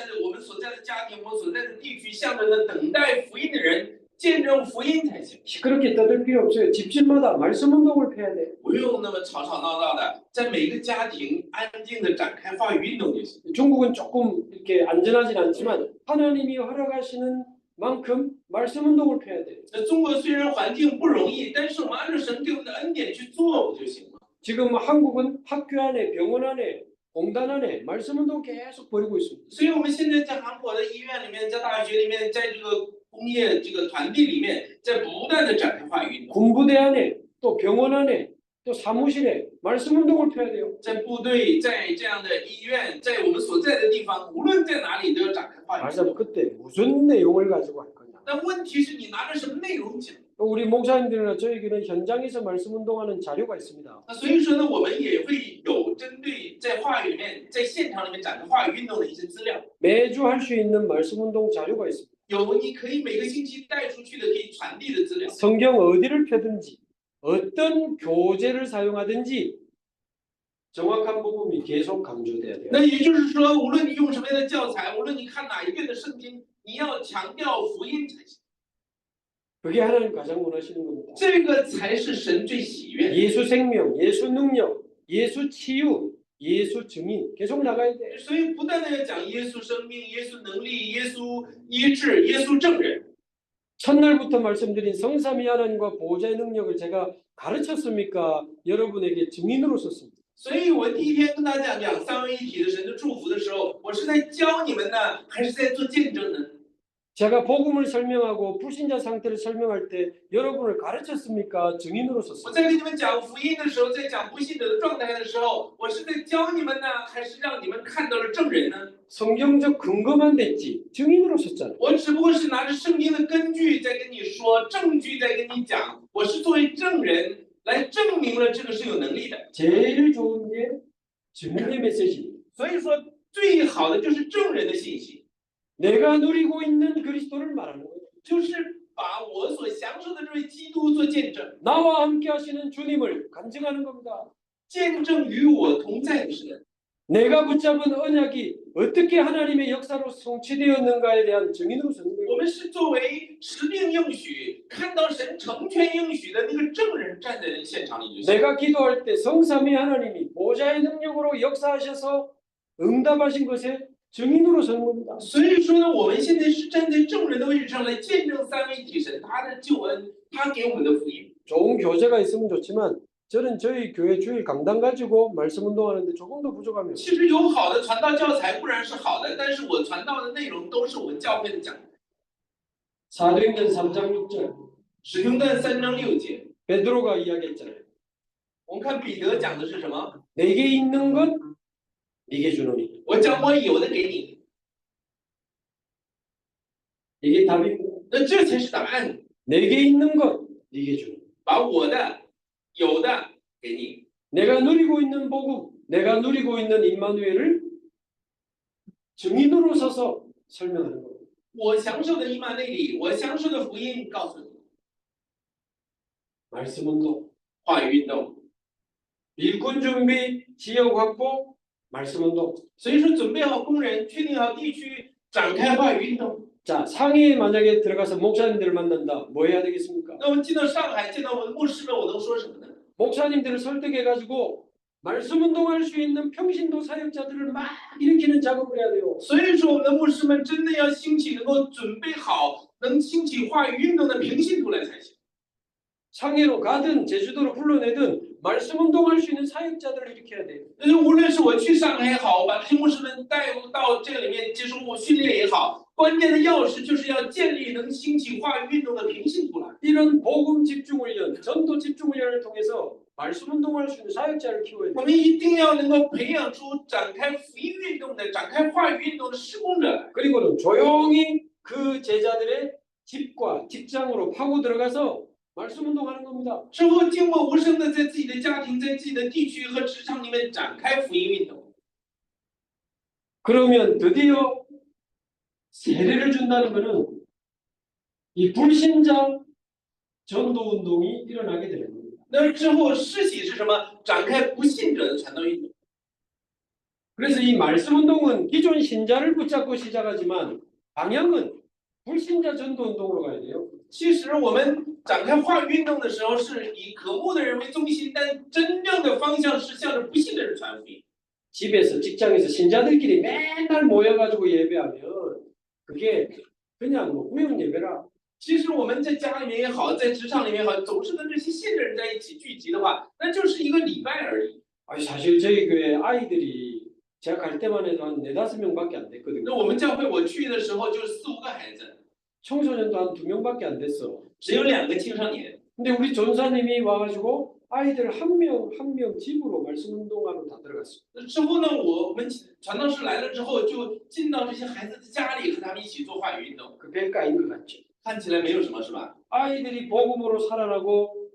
的家庭、我们所在的地区，向着那等待福音的人，见证福音才行。 시끄럽게 떠들 필요 없어요. 집집마다 말씀 운동을 펴야 돼. 不用那么吵吵闹闹的，在每一个家庭安静的展开话语运动就行。 중국은 조금 이렇게 안전하진 않지만 하나님이 허락하시는 만큼 말씀 운동을 펴야 돼. 那中国虽然环境不容易，但是我们按照神给我们的恩典去做不就行了？ 지금 한국은 학교 안에, 병원 안에, 공단 안에 말씀 운동 계속 벌이고 있습니다. 所以我们现在在韩国的医院里面，在大学里面，在这个工业这个团队里面，在不断的展开话语运动。 군부대 안에, 또 병원 안에, 또 사무실에 말씀 운동을 펴야 돼요. 在部队，在这样的医院，在我们所在的地方，无论在哪里都要展开话语运 말하자면 动。 그때 무슨 내용을 가지고 할 거냐. 但问题是你拿着什么内容讲？ 우리 목사님들이나 저에게는 현장에서 말씀 운동하는 자료가 있습니다. 那所以说呢，我们也会有针对在话语里面，在现场里面展开话语运动的一些资料。 매주 할 수 있는 말씀 운동 자료가 있습니다. 有你可以每个星期带出去的可以传递的资料。 성경 어디를 펴든지 어떤 교재를 사용하든지 정확한 복음이 계속 강조돼야 돼요. 那也就是说，无论你用什么样的教材，无论你看哪一遍的圣经，你要强调福音才行。 그게 하나님 가장 원하시는 겁니다. 这个才是神最喜悦的。 예수 생명, 예수 능력, 예수 치유, 예수 증인 계속 나가야 돼. 所以不断的要讲耶稣生命、耶稣能力、耶稣医治、耶稣证人。 첫날부터 말씀드린 성삼위 하나님과 보호자의 능력을 제가 가르쳤습니까? 여러분에게 증인으로 썼습니다. 所以我第一天跟大家讲三位一体的神的祝福的时候，我是在教你们呢，还是在做见证呢？ 제가 복음을 설명하고 불신자 상태를 설명할 때 여러분을 가르쳤습니까? 증인으로 我 썼습니다. 在跟你们讲福音的时候，在讲不信者的状态的时候，我是在教你们呢，还是让你们看到了证人呢？ 성경적 근거만 됐지 증인으로 썼잖아요. 我只不过是拿着圣经的根据在跟你说，证据在跟你讲，我是作为证人来证明了这个是有能力的。 제일 좋은 게 증인의 메시지. 所以说，最好的就是证人的信息， 내가 누리고 있는 그리스도를 말하는 거예요. 就是把我所享受的这位基督做见证， 나와 함께 하시는 주님을 간증하는 겁니다. 见证与我同在的神。 내가 붙잡은 언약이 어떻게 하나님의 역사로 성취되었는가에 대한 증인으로 서는 我 거예요. 们是作为持定应许，看到神成全应许的那个证人站在现场里就行。 내가 기도할 때 성삼위 하나님이 보좌의 능력으로 역사하셔서 응답하신 것에 증인으로 서는 겁니다. 所以说呢，我们现在是站在证人的位置上来见证三位一体神他的救恩，他给我们的福音。 좋은 교재가 있으면 좋지만 저는 저희 교회 주일 강단 가지고 말씀 운동하는데 조금 더 부족하면 其实有好的传道教材固然是好的，但是我传道的内容都是我们教会的讲的。 사도행전 3장 6절 使徒行传3章6节， 베드로가 이야기했잖아요. 我们看彼得讲的是什么？ 내게 있는 것 네게 주노니. 我将我有的给你， 이게 답입니다. 那这才是答案。 내게 있는 것 네게 주노니. 把我的有的给你， 내가 누리고 있는 복음, 내가 누리고 있는 임마누엘을 증인으로 서서 설명하는 겁니다. 我享受的以马内利，我享受的福音，告诉你， 말씀 운동, 话语运动。 일꾼 준비, 지역 확보, 말씀 운동. 所以说，准备好工人，确定好地区，展开话语运动。 자, 상해에 만약에 들어가서 목사님들을 만난다. 뭐 해야 되겠습니까? 那我们进到上海，见到我的牧师们，我能说什么呢？ 목사님들을 설득해가지고 말씀 운동할 수 있는 평신도 사역자들을 막 일으키는 작업을 해야 돼요. 所以说，我们的牧师们真的要兴起，能够准备好，能兴起话语运动的平信徒来才行。 상해로 가든 제주도로 불러내든 말씀 운동할 수 있는 사역자들을 일으켜야 돼요. 那无论是我去上海也好，把这些牧师们带到这个里面接受我训练也好，关键的钥匙就是要建立能兴起话语运动的平信徒来。 이런 복음 집중 훈련, 전도 집중 훈련을 통해서 말씀 운동할 수 있는 사역자를 키워야 我 돼요. 们一定要能够培养出展开福音运动的、展开话语运动的施工者来。 그리고는 조용히 그 제자들의 집과 직장으로 파고 들어가서 말씀 운동하는 겁니다. 之后静默无声的在自己的家庭、在自己的地区和职场里面展开福音运动。 그러면 드디어 세례를 준다는 것은 이 불신자 전도 운동이 일어나게 되는 겁니다. 那之后施洗是什么？展开不信者的传道运动。 그래서 이 말씀 운동은 기존 신자를 붙잡고 시작하지만 방향은 불신자 전도 운동으로 가야 돼요. 其实我们展开话语运动的时候，是以渴慕的人为中心，但真正的方向是向着不信的人传福音。 집에서 직장에서 신자들끼리 맨날 모여가지고 예배하면 그게 그냥 뭐 구역 예배라. 其实我们在家里面也好，在职场里面也好，总是跟这些信的人在一起聚集的话，那就是一个礼拜而已。 아니 사실 저희 교회 아이들이 제가 갈 때만 해도 한 4-5명밖에 안 那 됐거든요. 我们教会我去的时候就4-5个孩子， 청소년도 한 2명밖에 안 됐어. 只有2个青少年。 근데 우리 전사님이 와가지고 아이들 한 명 한 명 집으로 말씀 운동하러 다 들어갔어. 那之后呢，我们传道士来了之后，就进到这些孩子的家里，和他们一起做话语运动。 그 백가인 것 같죠. 看起来没有什么，是吧？ 아이들이 복음으로 살아나고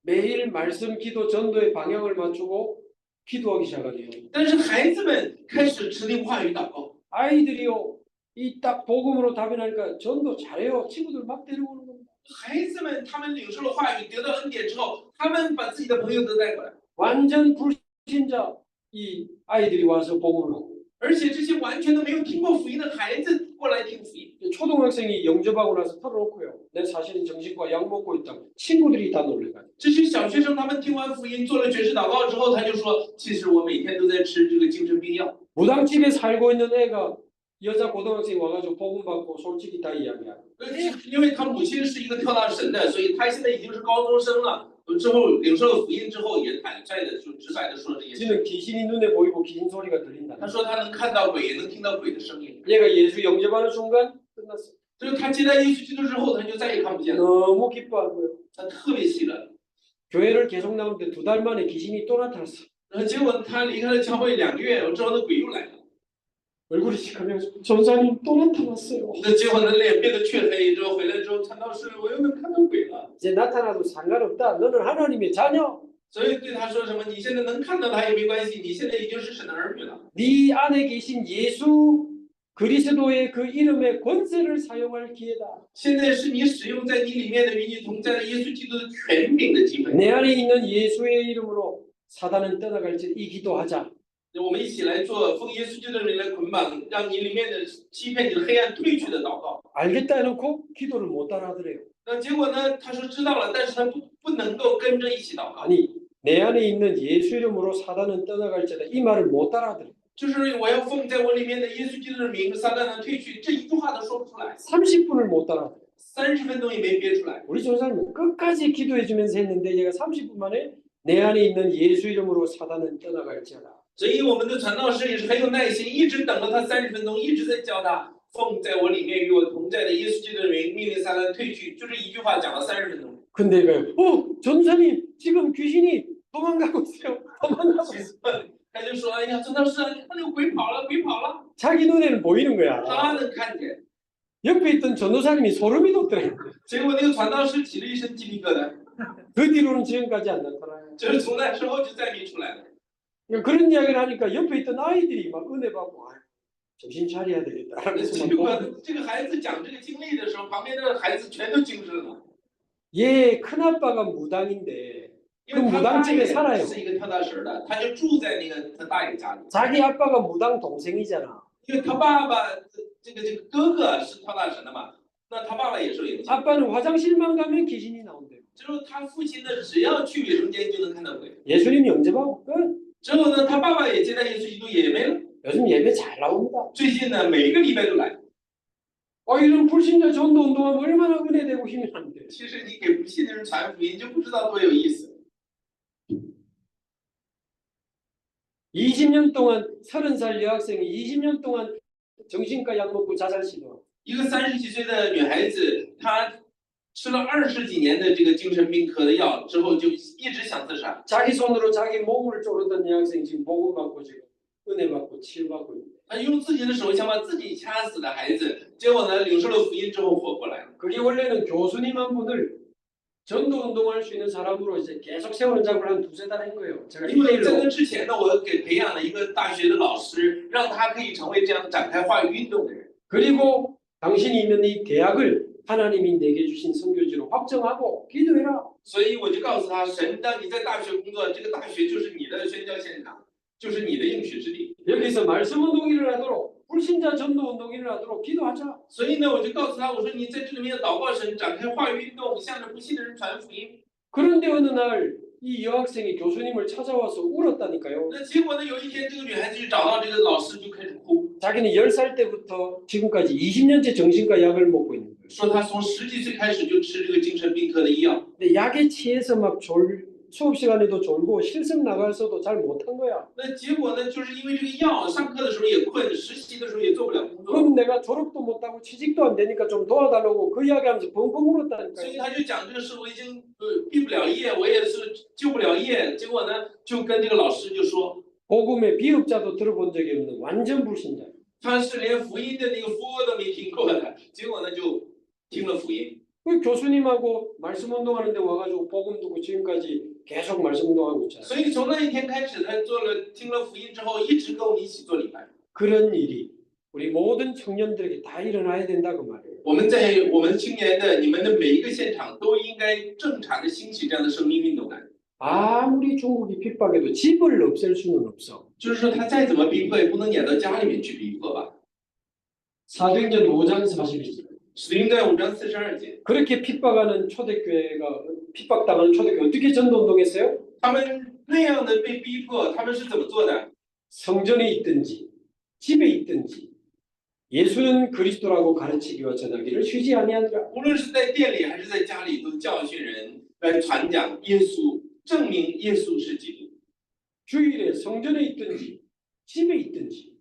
매일 말씀 기도 전도의 방향을 맞추고 기도하기 시작하네요. 但是孩子们开始持定话语祷告， 아이들이요 이 딱 복음으로 답변하니까 전도 잘해요. 친구들 막 데려오는 겁니다. 孩子们他们领受了话语，得到恩典之后，他们把自己的朋友都带过来， 완전 불신자 이 아이들이 와서 복음을 하고 而且这些完全都没有听过福音的孩子过来听福音。 초등학생이 영접하고 나서 털어놓고요. 내 사실은 정신과 약 먹고 있다. 친구들이 다 놀래가지고 这些小学生他们听完福音，做了决志祷告之后，他就说：“其实我每天都在吃这个精神病药。 무당집에 살고 있는 애가 여자 고등학생이 와가지고 복음 받고 솔직히 다 이야기하고 因为他母亲是一个跳大神的，所以他现在已经是高中生了。之后领受了福音之后，也坦率的说、直白的说这些事。 지는 귀신이 눈에 보이고 귀신 소리가 들린다. 他说他能看到鬼，也能听到鬼的声音。 얘가 예수 영접하는 순간 끝났어. 就是他接待耶稣基督之后，他就再也看不见了。 너무 기뻐한 거예요. 他特别喜乐。 교회를 계속 나오는데 2달 만에 귀신이 또 나타났어. 然后结果他离开了教会2个月，之后那鬼又来了。 얼굴이 시커면서 전사님 또 나타났어요. 那结果他脸变得黢黑，之后回来之后，传道士我又能看到鬼了。 이제 나타나도 상관없다. 너는 하나님의 자녀. 所以对他说什么？你现在能看到他也没关系，你现在已经是神的儿女了。 네 안에 계신 예수 그리스도의 그 이름의 권세를 사용할 기회다. 现在是你使用在你里面的与你同在的耶稣基督的权柄的机会。 내 안에 있는 예수의 이름으로 사단은 떠나갈지 이 기도하자. 我们一起来做奉耶稣基督的名来捆绑，让你里面的欺骗你的黑暗退去的祷告。 알겠다 해놓고 기도를 못 따라하더래요. 那结果呢？他说知道了，但是他不能够跟着一起祷告。 아니 내 안에 있는 예수 이름으로 사단은 떠나갈지다 이 말을 못 따라하더래요. 就是我要奉在我里面的耶稣基督的名，撒旦能退去，这一句话都说不出来， 30분을 못 따라하더래요. 30分钟也没憋出来。 우리 전사님은 끝까지 기도해주면서 했는데 얘가 30분 만에 내安있는 예수 이름으로 사단은 떠나갈지어다. 所以我们的传道师也是很有耐心，一直等了他30分钟，一直在教他奉在我里面与我同在的耶稣基督的名，命令撒旦退去，就这一句话讲了30分钟。 근데 이거요. 전사님 지금 귀신이 도망가고 있어요. 도망가고 있어. 他就说：“哎呀，陈老师，你看那个鬼跑了，鬼跑了。 자기 눈에는 보이는 거야. 他能看见。 옆에 있던 전도사님이 소름이 돋더래. 结果那个传道士起了一身鸡皮疙瘩， 그 뒤로는 지금까지 안 나타나요. 就是从那之后就再没出来了。 그러니까 그런 이야기를 하니까 옆에 있던 아이들이 막 은혜 받고 아, 정신 차려야 되겠다. 结果这个孩子讲这个经历的时候，旁边的孩子全都精神了， 얘 큰아빠가 무당인데 因为他 무당 大 집에 爷 살아요. 是一个跳大神的，他就住在那个他大爷家里， 자기 아빠가 무당 동생이잖아. 因为他爸爸这个哥哥是跳大神的嘛，那他爸爸也受影响。 아빠는 화장실만 가면 귀신이 나온대요. 之后他父亲呢，只要去卫生间就能看到鬼。 예수님 영접하고 끝. 之后呢，他爸爸也接待耶稣基督，也没了。 요즘 예배 잘 나옵니다. 最近呢，每个礼拜都来。 이런 불신자 전도 운동하면 얼마나 은혜되고 힘이 난데. 其实你给不信的人传福音，就不知道多有意思。 20년 동안 30살 여학생이 20년 동안 정신과 약 먹고 자살 시도. 一个30几岁的女孩子，她吃了20几年的这个精神病科的药之后，就一直想自杀。 자기 손으로 자기 몸을 쪼르던 여학생 지금 복음 받고 지금 은혜 받고 치유받고 있는데. 她用自己的手想把自己掐死的孩子，结果呢，领受了福音之后活过来了。 그게 원래는 교수님 한 분을 전도 운동할 수 있는 사람으로 이제 계속 세우는 작업을 한 두세 달 한 거예요. 제가 因为在 1대1로. 那之前呢，我给培养了一个大学的老师，让他可以成为这样展开话语运动的人。 그리고 당신이 있는 이 대학을 하나님이 내게 주신 선교지로 확정하고 기도해라. 所以我就告诉他，神让你在大学工作，这个大学就是你的宣教现场，就是你的应许之地。 여기서 말씀 운동이 일어나도록 불신자 전도 운동이 일어나도록 기도하자. 所以呢，我就告诉他，我说你在这里面祷告神，展开话语运动，向着不信的人传福音。 그런데 어느 날 이 여학생이 교수님을 찾아와서 울었다니까요. 那结果呢，有一天这个女孩子就找到这个老师，就开始哭， 자기는 10살 때부터 지금까지 20년째 정신과 약을 먹고 있는 거예요. 说她从10几岁开始就吃这个精神病科的医药。 근데 약에 취해서 막 수업 시간에도 졸고 실습 나가서도 잘 못한 거야. 那结果呢，就是因为这个药，上课的时候也困，实习的时候也做不了工作， 그럼 내가 졸업도 못하고 취직도 안 되니까 좀 도와달라고 그 이야기하면서 벙벙 所以 울었다니까요. 他就讲这个事，我已经毕不了业，我也是就不了业。结果呢，就跟这个老师就说， 복음의 비읍자도 들어본 적이 없는 완전 불신자. 他是连福音的那个佛都没听过的，结果呢就听了福音。 그 교수님하고 말씀 운동하는데 와가지고 복음 듣고 지금까지 계속 말씀 운동하고 있잖아요. 所以从那一天开始，他听了福音之后，一直跟我们一起做礼拜。 그런 일이 우리 모든 청년들에게 다 일어나야 된다고 말해요. 我们在我们青年的你们的每一个现场都应该正常的兴起这样的生命运动来。 아무리 중국이 핍박해도 집을 없앨 수는 없어. 就是说，他再怎么逼迫，也不能撵到家里面去逼迫吧。 사도행전 5장 40절. 使徒行传5章42节， 그렇게 핍박하는 초대교회가 핍박당하는 초대교회 어떻게 전도운동했어요? 他们那样的被逼迫，他们是怎么做的？ 성전에 있든지 집에 있든지 예수는 그리스도라고 가르치기와 전하기를 쉬지 아니하더라. 无论是在店里还是在家里，都教训人来传讲耶稣，证明耶稣是基督。 주일에 성전에 있든지 집에 있든지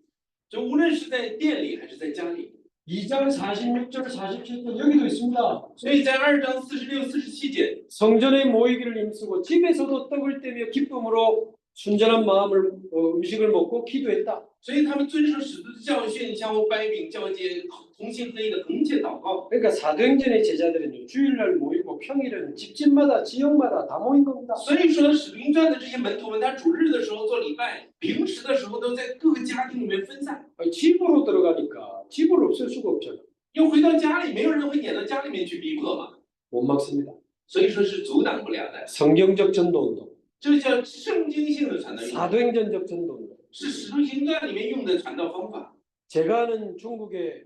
就无论是在店里还是在家里， 2장 46절 47절 여기도 있습니다. 所以在2章46、47节， 성전에 모이기를 힘쓰고 집에서도 떡을 떼며 기쁨으로 순전한 마음을 음식을 먹고 기도했다. 所以他们遵守使徒的教训，相互掰饼交接，同心合意的恒切祷告。 그러니까 사도행전의 제자들은 주일날 모이고 평일은 집집마다 지역마다 다 모인 겁니다. 所以说，使徒行传的这些门徒们，他主日的时候做礼拜，平时的时候都在各个家庭里面分散。 집으로 들어가니까 집을 없앨 수가 없잖아. 又回到家里，没有人会撵到家里面去逼迫嘛， 못 막습니다. 所以说是阻挡不了的。 성경적 전도운동, 这叫圣经性的传道运动， 사도행전적 전도운동. 是使徒行传里面用的传道方法。 제가 아는 중국의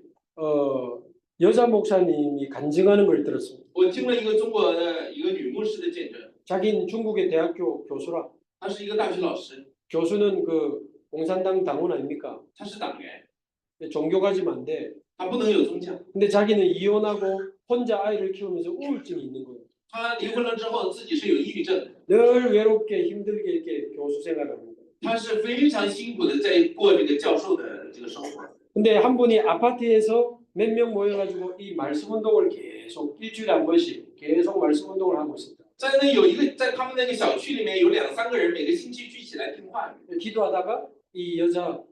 여자 목사님이 간증하는 걸 들었습니다. 我听了一个中国的一个女牧师的见证， 자기는 중국의 대학교 교수라. 她是一个大学老师， 교수는 그 공산당 당원 아닙니까? 她是党员， 종교 가지면 안 돼. 她不能有宗教。 근데 자기는 이혼하고 혼자 아이를 키우면서 우울증이 있는 거예요. 她离婚了之后，自己是有抑郁症的， 늘 외롭게 힘들게 이렇게 교수 생활을 합니다. 她是非常辛苦的在过这个教授的这个生活。 근데 한 분이 아파트에서 몇 명 모여가지고 이 말씀 운동을 계속 일주일에 한 번씩 계속 말씀 운동을 하고 있습니다. 在那有一个，在他们那个小区里面有2、3个人，每个星期聚起来听话语。 기도하다가 이 여자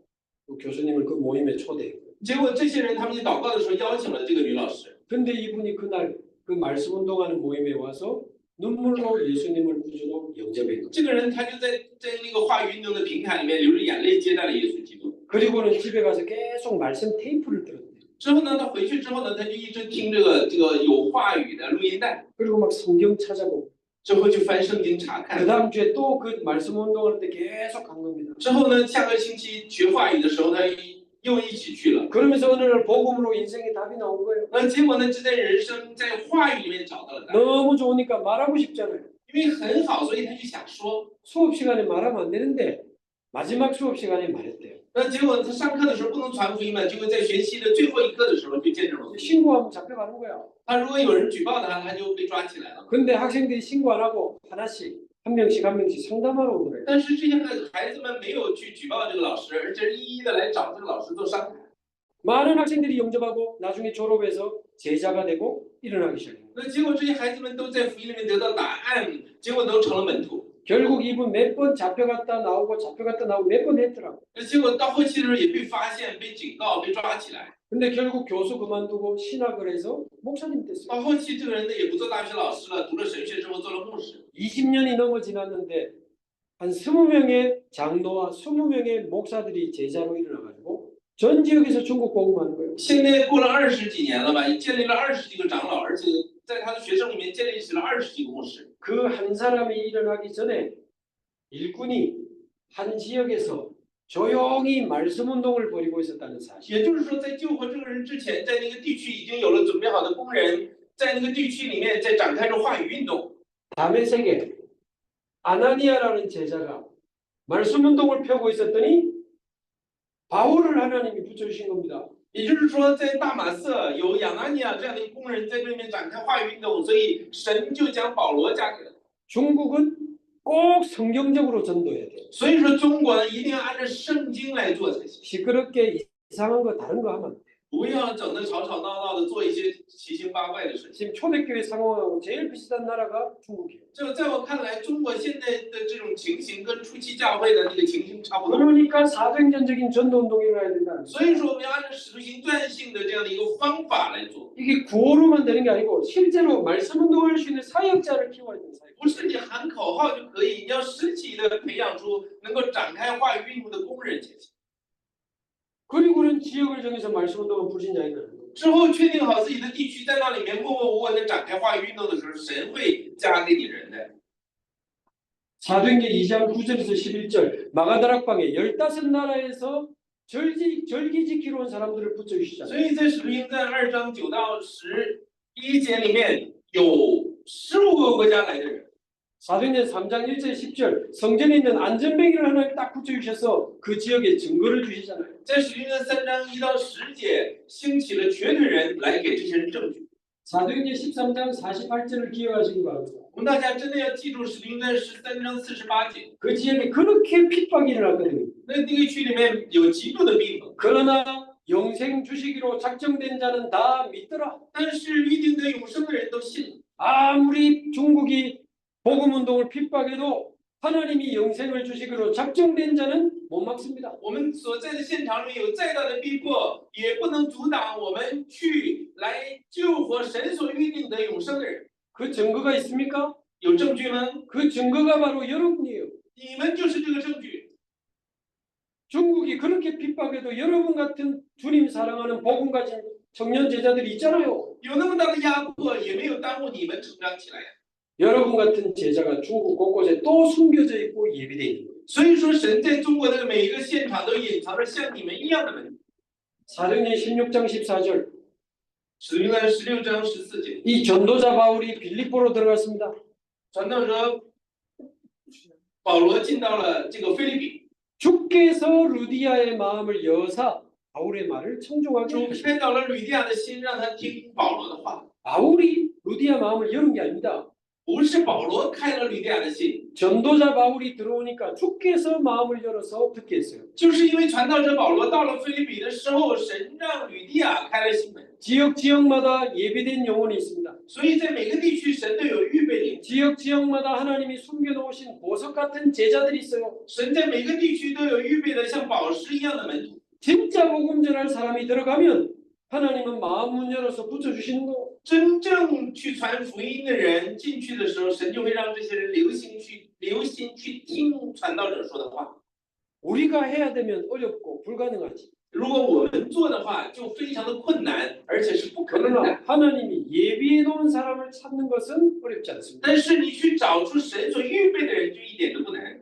그 교수님을 그 모임에 초대해요. 结果这些人他们在祷告的时候邀请了这个女老师， 근데 이분이 그날 그 말씀 운동하는 모임에 와서 눈물로 예수님을 구주로 영접한 거예요. 这个人他就在那个话语运动的平台里面流着眼泪接待了耶稣基督。 그리고는 집에 가서 계속 말씀 테이프를 들었대요. 之后呢，他回去之后呢，他就一直听这个有话语的录音带， 그리고 막 성경 찾아보고 之后去翻圣经查 그 看。 다음 주에 또 그 말씀 운동할 때 계속 간 겁니다. 之后呢，下个星期学话语的时候，他又一起去了。 그러면서 어느 날 복음으로 인생의 답이 나온 거예요. 那结果呢，就在人生在话语里面找到了答案， 너무 좋으니까 말하고 싶잖아요. 因为很好，所以他就想说。 수업 시간에 말하면 안 되는데 마지막 수업 시간에 말했대요. 那结果他上课的时候不能传福音嘛，结果在学期的最后一课的时候就见证了福音。 신고하면 잡혀가는 거야. 他如果有人举报他，他就被抓起来了。 근데 학생들이 신고 안 하고 하나씩 한 명씩 상담하러 오더래요. 但是这些孩子们没有去举报这个老师，而且是一一的来找这个老师做商谈。 많은 학생들이 영접하고 나중에 졸업해서 제자가 되고 일어나기 시작해요. 那结果这些孩子们都在福音里面得到答案，结果都成了门徒。 결국 이분 몇 번 잡혀갔다 나오고 몇 번 했더라고. 那结果到后期的时候也被发现、被警告、被抓起来。 근데 결국 교수 그만두고 신학을 해서 목사님 됐어요. 到后期这个人呢也不做大学老师了，读了神学之后做了牧师。 20년이 넘어 지났는데 한 20명의 장로와 20명의 목사들이 제자로 일어나가지고 전 지역에서 중국 복음하는 거예요. 现在过了20几年了吧，建立了20几个长老，而且在他的学生里面建立起了20几个牧师。 그 한 사람이 일어나기 전에 일꾼이 한 지역에서 조용히 말씀 운동을 벌이고 있었다는 사실. 也就是说，在救活这个人之前，在那个地区已经有了准备好的工人，在那个地区里面在展开着话语运动。 다메섹에 아나니아라는 제자가 말씀 운동을 펴고 있었더니 바울을 하나님이 붙여주신 겁니다. 也就是说，在大马色有亚拿尼亚这样的一个工人在这里面展开话语运动，所以神就将保罗加给了他。 중국은 꼭 성경적으로 전도해야 돼요. 所以说，中国呢一定要按照圣经来做才行， 시끄럽게 이상한 거 다른 거 하면 안 돼요. 不要整得吵吵闹闹的做一些奇形八怪的事情。 지금 초대교회 상황하고 제일 비슷한 나라가 중국이에요. 这在我看来，中国现在的这种情形跟初期教会的那个情形差不多。 그러니까 사도행전적인 전도 운동이 일어나야 된다. 所以说，我们要按照使徒行传性的这样的一个方法来做， 이게 구호로만 되는 게 아니고 실제로 말씀 운동할 수 있는 사역자를 키워야 되는 사역. 不是你喊口号就可以，你要实体的培养出能够展开话语运动的工人才行。 그리고는 지역을 정해서 말씀 운동을 불신자에 나는 거예요. 之后确定好自己的地区，在那里面默默无闻的展开话语运动的时候，神会加给你人的。 사도행전 2장 9절에서 11절 마가다락방에 15나라에서 절기 지키러 온 사람들을 붙여주시잖아요. 所以在使徒行传2章9到11节里面有15个国家来的人。 사도행전 3장 1절 10절 성전에 있는 안전뱅이를 하나 딱 붙여주셔서 그 지역에 증거를 주시잖아요. 在使徒行传3章1到10节兴起了绝对人来给这些人证据。 사도행전 13장 48절을 기억하시기 바랍니다. 我们大家真的要记住使徒行传13章48节， 그 지역에 그렇게 핍박이 일어났거든요. 那地区里面有极度的逼迫， 그러나 영생 주시기로 작정된 자는 다 믿더라. 但是预定得永生的人都信了。 아무리 중국이 복음 운동을 핍박해도 하나님이 영생을 주시기로 작정된 자는 못 막습니다. 我们所在的现场里有再大的逼迫，也不能阻挡我们去来救活神所预定的永生的人。 그 증거가 있습니까? 有证据吗？ 그 증거가 바로 여러분이에요. 你们就是这个证据。 중국이 그렇게 핍박해도 여러분 같은 주님 사랑하는 복음 가진 청년 제자들이 있잖아요. 有那么大的压迫，也没有耽误你们成长起来呀。 여러분 같은 제자가 중국 곳곳에 또 숨겨져 있고 예비되어 있는 거예요. 所以说，神在中国的每一个现场都隐藏着像你们一样的门徒。 사도행전 16장 14절 使徒行传16章14节， 이 전도자 바울이 빌립보로 들어갔습니다. 传道者保罗进到了这个腓立比， 주께서 루디아의 마음을 여사 바울의 말을 청종하게 主 하시고 开导了吕地亚的心，让他听保罗的话。 바울이 루디아 마음을 여는 게 아닙니다. 不是保罗开了吕底亚的信， 전도자 바울이 들어오니까 주께서 마음을 열어서 듣게 했어요. 就是因为传道者保罗到了腓立比的时候，神让吕底亚开了心门， 지역마다 예비된 영혼이 있습니다. 所以在每个地区神都有预备灵， 지역마다 하나님이 숨겨놓으신 보석 같은 제자들이 있어요. 神在每个地区都有预备的像宝石一样的门徒。 진짜 복음 전할 사람이 들어가면 하나님은 마음 문 열어서 붙여주시는 거. 真正去传福音的人进去的时候，神就会让这些人留心去听传道者说的话。 우리가 해야 되면 어렵고 불가능하지. 如果我们做的话，就非常的困难，而且是不可能的。 그러나 하나님이 예비해 놓은 사람을 찾는 것은 어렵지 않습니다. 但是你去找出神所预备的人，就一点都不难。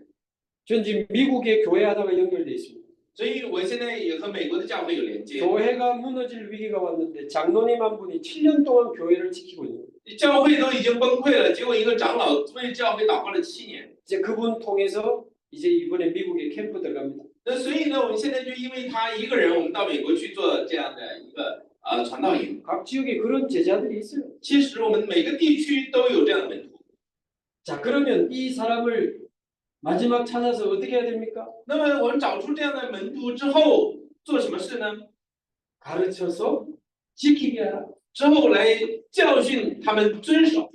전 지금 미국의 교회하다가 연결돼 있습니다. 所以我现在也和美国的教会有连接。 교회가 무너질 위기가 왔는데 장로님 한 분이 7년 동안 교회를 지키고 있는 거예요. 教会都已经崩溃了，结果一个长老为教会祷告了7年。 이제 그분 통해서 이제 이번에 미국에 캠프 들어갑니다. 那所以呢，我们现在就因为他一个人，我们到美国去做这样的一个传道营。 각 지역에 그런 제자들이 있어요. 其实我们每个地区都有这样的门徒。 자, 그러면 이 사람을 마지막 찾아서 어떻게 해야 됩니까? 那么我们找出这样的门徒之后，做什么事呢？ 가르쳐서 지키게 하라. 之后来教训他们遵守，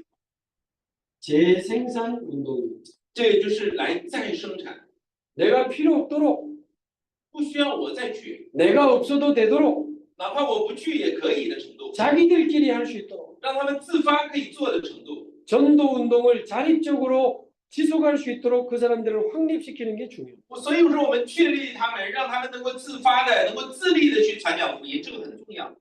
재생산 운동입니다. 这就是来再生产， 내가 필요 없도록 不需要我再去， 내가 없어도 되도록 哪怕我不去也可以的程度， 자기들끼리 할 수 있도록 让他们自发可以做的程度。 전도 운동을 자립적으로 지속할 수 있도록 그 사람들을 확립시키는 게 중요해요. 所以说，我们确立他们，让他们能够自发的、能够自立的去传讲福音，这个很重要。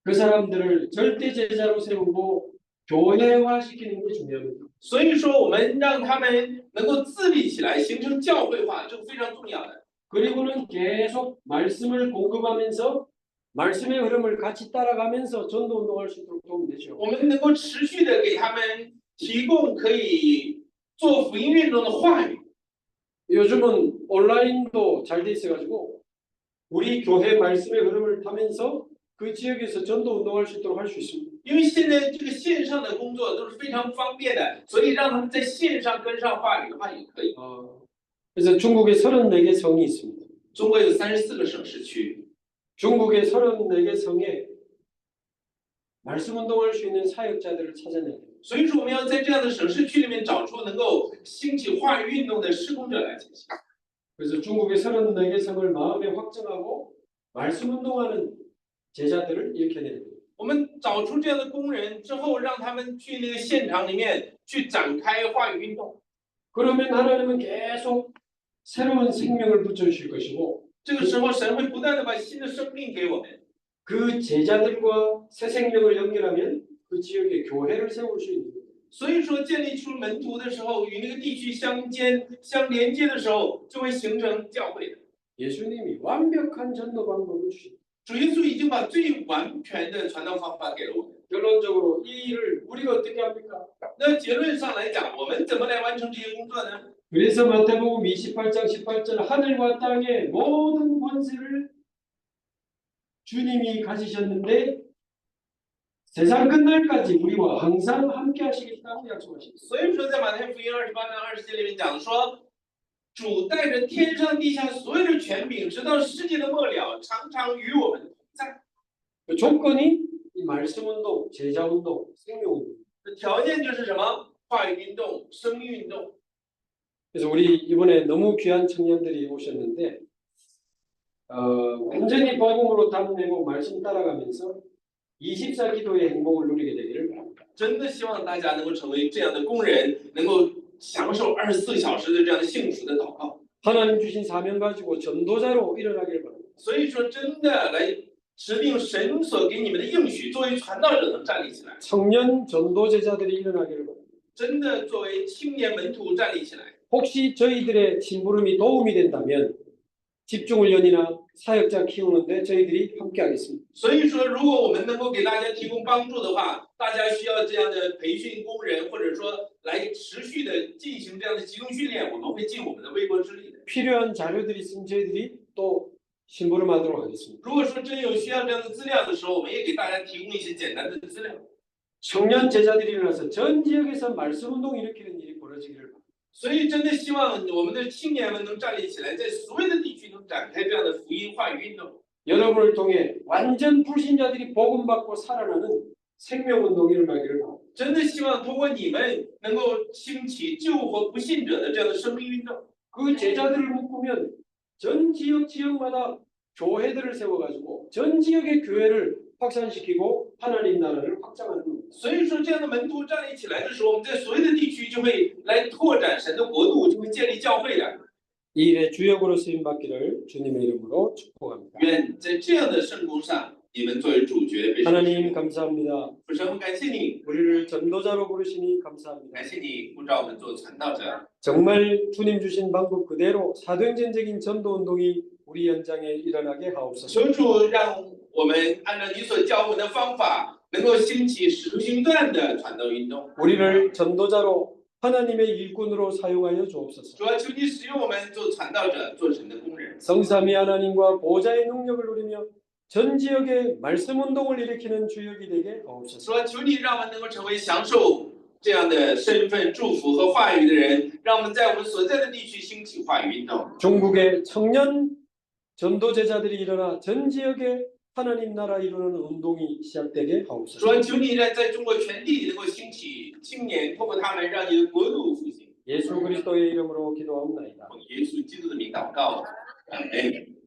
그 사람들을 절대 제자로 세우고 교회화시키는 게 중요합니다. 所以说，我们让他们能够自立起来，形成教会化，这个非常重要的。 그리고는 계속 말씀을 공급하면서 말씀의 흐름을 같이 따라가면서 전도 운동할 수 있도록 도움 되죠. 我们能够持续的给他们提供可以做福音运动的话语。 요즘은 온라인도 잘 돼 있어가지고 우리 교회 말씀의 흐름을 타면서 그 지역에서 전도 운동할 수 있도록 할 수 있습니다. 因为现在这个线上的工作都是非常方便的，所以让他们在线上跟上话语的话也可以。 그래서 중국에 34개 성이 있습니다. 中国有34个省市区， 중국의 34개 성에 말씀 운동할 수 있는 사역자들을 찾아내야 돼요. 所以说我们要在这样的省市区里面找出能够兴起话语运动的施工者来才行。 그래서 중국의 34개 성을 마음에 확정하고 말씀 운동하는 제자들을 일으켜내야 돼요. 我们找出这样的工人之后，让他们去那个现场里面去展开话语运动。 그러면 하나님은 계속 새로운 생명을 붙여주실 것이고 这个时候，神会不断的把新的生命给我们。 그 제자들과 새 생명을 연결하면 그 지역에 교회를 세울 수 있는 거예요. 所以说，建立出门徒的时候，与那个地区相连接的时候，就会形成教会的。 예수님이 완벽한 전도 방법을 주십니다. 主耶稣已经把最完全的传道方法给了我们。 결론적으로 이 일을 우리가 어떻게 합니까? 那结论上来讲，我们怎么来完成这些工作呢？ 그래서 마태복음 28장 18절 하늘과 땅의 모든 권세를 주님이 가지셨는데 세상 끝날까지 우리와 항상 함께 하시겠다고 약속하십니다. 所以说，在马太福音28章20节里面讲说，主带着天上地下所有的权柄，直到世界的末了，常常与我们同在。 그 조건이 이 말씀 운동, 제자 운동, 생명 운동. 条件就是什么？话语运动、生命运动。 그래서 우리 이번에 너무 귀한 청년들이 오셨는데 완전히 복음으로 담내고 말씀 따라가면서 24 기도의 행복을 누리게 되기를 바랍니다. 真的希望大家能够成为这样的工人，能够享受24小时的这样的幸福的祷告。 하나님 주신 사명 가지고 전도자로 일어나기를 바랍니다. 所以说，真的来持定神所给你们的应许，作为传道者能站立起来， 청년 전도 제자들이 일어나기를 바랍니다. 真的作为青年门徒站立起来。 혹시 저희들의 심부름이 도움이 된다면 집중을 연이나 사역자 키우는데 저희들이 함께하겠습니다. 所以说，如果我们能够给大家提供帮助的话，大家需要这样的培训工人，或者说来持续的进行这样的集中训练，我们会尽我们的微薄之力的。 필요한 자료들이 있으면 저희들이 또 심부름하도록 하겠습니다. 如果说真有需要这样的资料的时候，我们也给大家提供一些简单的资料。 청년 제자들이 일어나서 전 지역에서 말씀 운동 일으키는 일이 벌어지기를 바랍니다. 所以真的希望我们的青年们能站立起来，在所有的地区能展开这样的福音话语运动。 여러분을 통해 완전 불신자들이 복음 받고 살아나는 생명 운동이 일어나기를 바랍니다. 真的希望通过你们能够兴起救活不信者的这样的生命运动。 그 제자들을 묶으면 전 지역마다 교회들을 세워가지고 전 지역의 교회를 확산시키고 하나님 나라를 확장하는 겁니다. 所以说，这样的门徒站立起来的时候，我们在所有的地区就会来拓展神的国度，就会建立教会的。 이 일의 주역으로 쓰임 받기를 주님의 이름으로 축복합니다. 愿在这样的圣工上，你们作为主角被神使 하나님 用。 감사합니다. 父神，我们感谢你， 우리를 전도자로 부르시니 감사합니다. 感谢你呼召我们做传道者。 정말 주님 주신 방법 그대로 사도행전적인 전도 운동이 우리 현장에 일어나게 하옵소서. 求主让我们按照你所教我们的方法，能够兴起使徒行传的传道运动。 우리를 전도자로 하나님의 일꾼으로 사용하여 주옵소서. 主啊，求你使用我们做传道者，做神的工人。 성삼위 하나님과 보좌의 능력을 누리며 전 지역에 말씀 운동을 일으키는 주역이 되게 하옵소서. 说，求你让我们能够成为享受这样的身份、祝福和话语的人，让我们在我们所在的地区兴起话语运动。 중국의 청년 전도 제자들이 일어나 전 지역에 하나님 나라 이루는 운동이 시작되게 하옵소서. 说，求你在中国全地能够兴起青年，通过他们让你的国度复兴。 예수 그리스도의 이름으로 기도하옵나이다. 奉耶稣基督的名祷告，阿门。